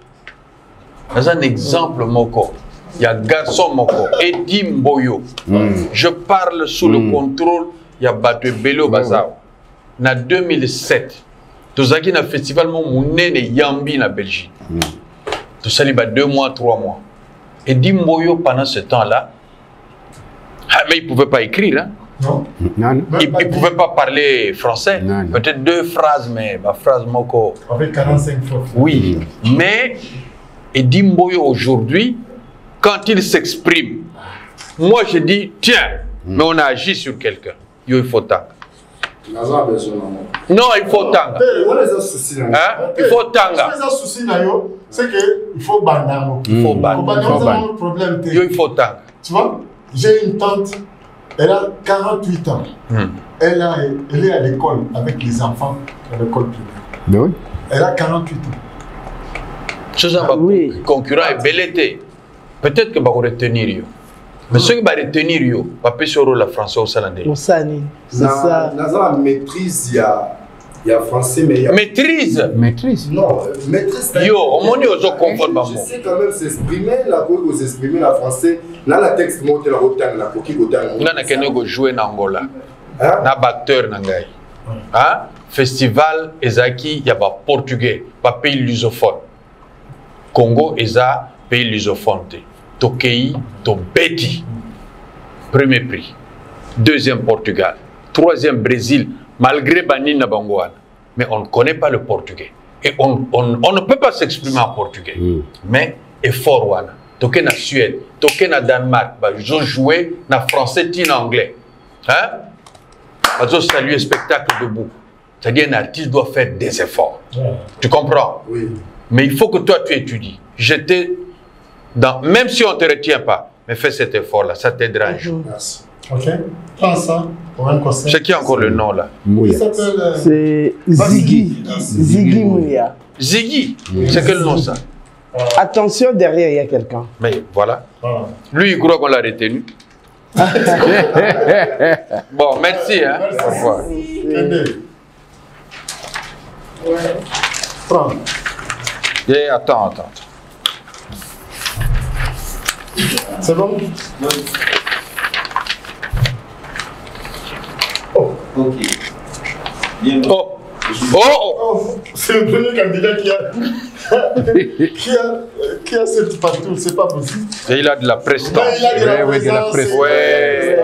Dans un exemple, Moko. Il y a garçon Moko. Eddie Mboyo. Je parle sous le contrôle. Il y a Bateau Bello Bazao. En 2007. Nous avons un festival de Yambi en Belgique. Nous avons 2 mois, 3 mois. Et Dimboyo, pendant ce temps-là, mais il ne pouvait pas écrire. Hein? Non. Il ne pouvait pas parler français. Peut-être 2 phrases, mais ma phrase Moko. Avec 45 fois. Oui. Mais Dimboyo aujourd'hui, quand il s'exprime, moi je dis, tiens, mais on a agi sur quelqu'un. Il faut tant. Non, il faut tanga. Il faut tanga. C'est qu'il faut bandamo. Il faut bandamo. Problème. Il faut tanga. Tu vois, j'ai une tante Elle a 48 ans. Elle est à l'école avec les enfants à l'école primaire. Oui. Elle a 48 ans. Chose concurrent est belleté. Peut-être que va retenir. Mais ceux qui vont retenir, ils vont pas sur la français au Salandais. C'est ça. La maîtrise, il y a français, mais il y a... Maîtrise. Non, maîtrise. Je sais quand même s'exprimer, s'exprimer en français. Dans la texte, monter la route, la coquille, on jouer en Angola. Na batteur nangai. Festival ezaki il y a pas portugais, pas pays lusophone. Congo eza pays lusophone. Tokei, to beti. Premier prix. Deuxième Portugal. Troisième Brésil, malgré Banin na Bangouane. Mais on ne connaît pas le portugais. Et on ne peut pas s'exprimer en portugais. Mais effort wana. Toké na Suède, toké na Danemark, ils ont joué na français, tin anglais. Ils ont salué spectacle debout. C'est-à-dire qu'un artiste doit faire des efforts. Tu comprends? Oui. Mais il faut que toi tu étudies. J'étais dans, même si on ne te retient pas, mais fais cet effort-là, ça t'aidera un jour. Merci. Ok. Prends ça pour un conseil. C'est qui encore le nom là? Il s'appelle. C'est Ziggy. Ziggy Mouya. Ziggy? C'est quel nom ça? Attention, derrière, il y a quelqu'un. Mais voilà. Lui, il croit qu'on l'a retenu. Bon, merci. Hein. Au revoir. Prends. Attends. C'est bon? Oh, ok. Bien. Oh. C'est le premier candidat qui a cette partout, c'est pas possible. Et il a de la prestance. Il a de la présence. Ouais.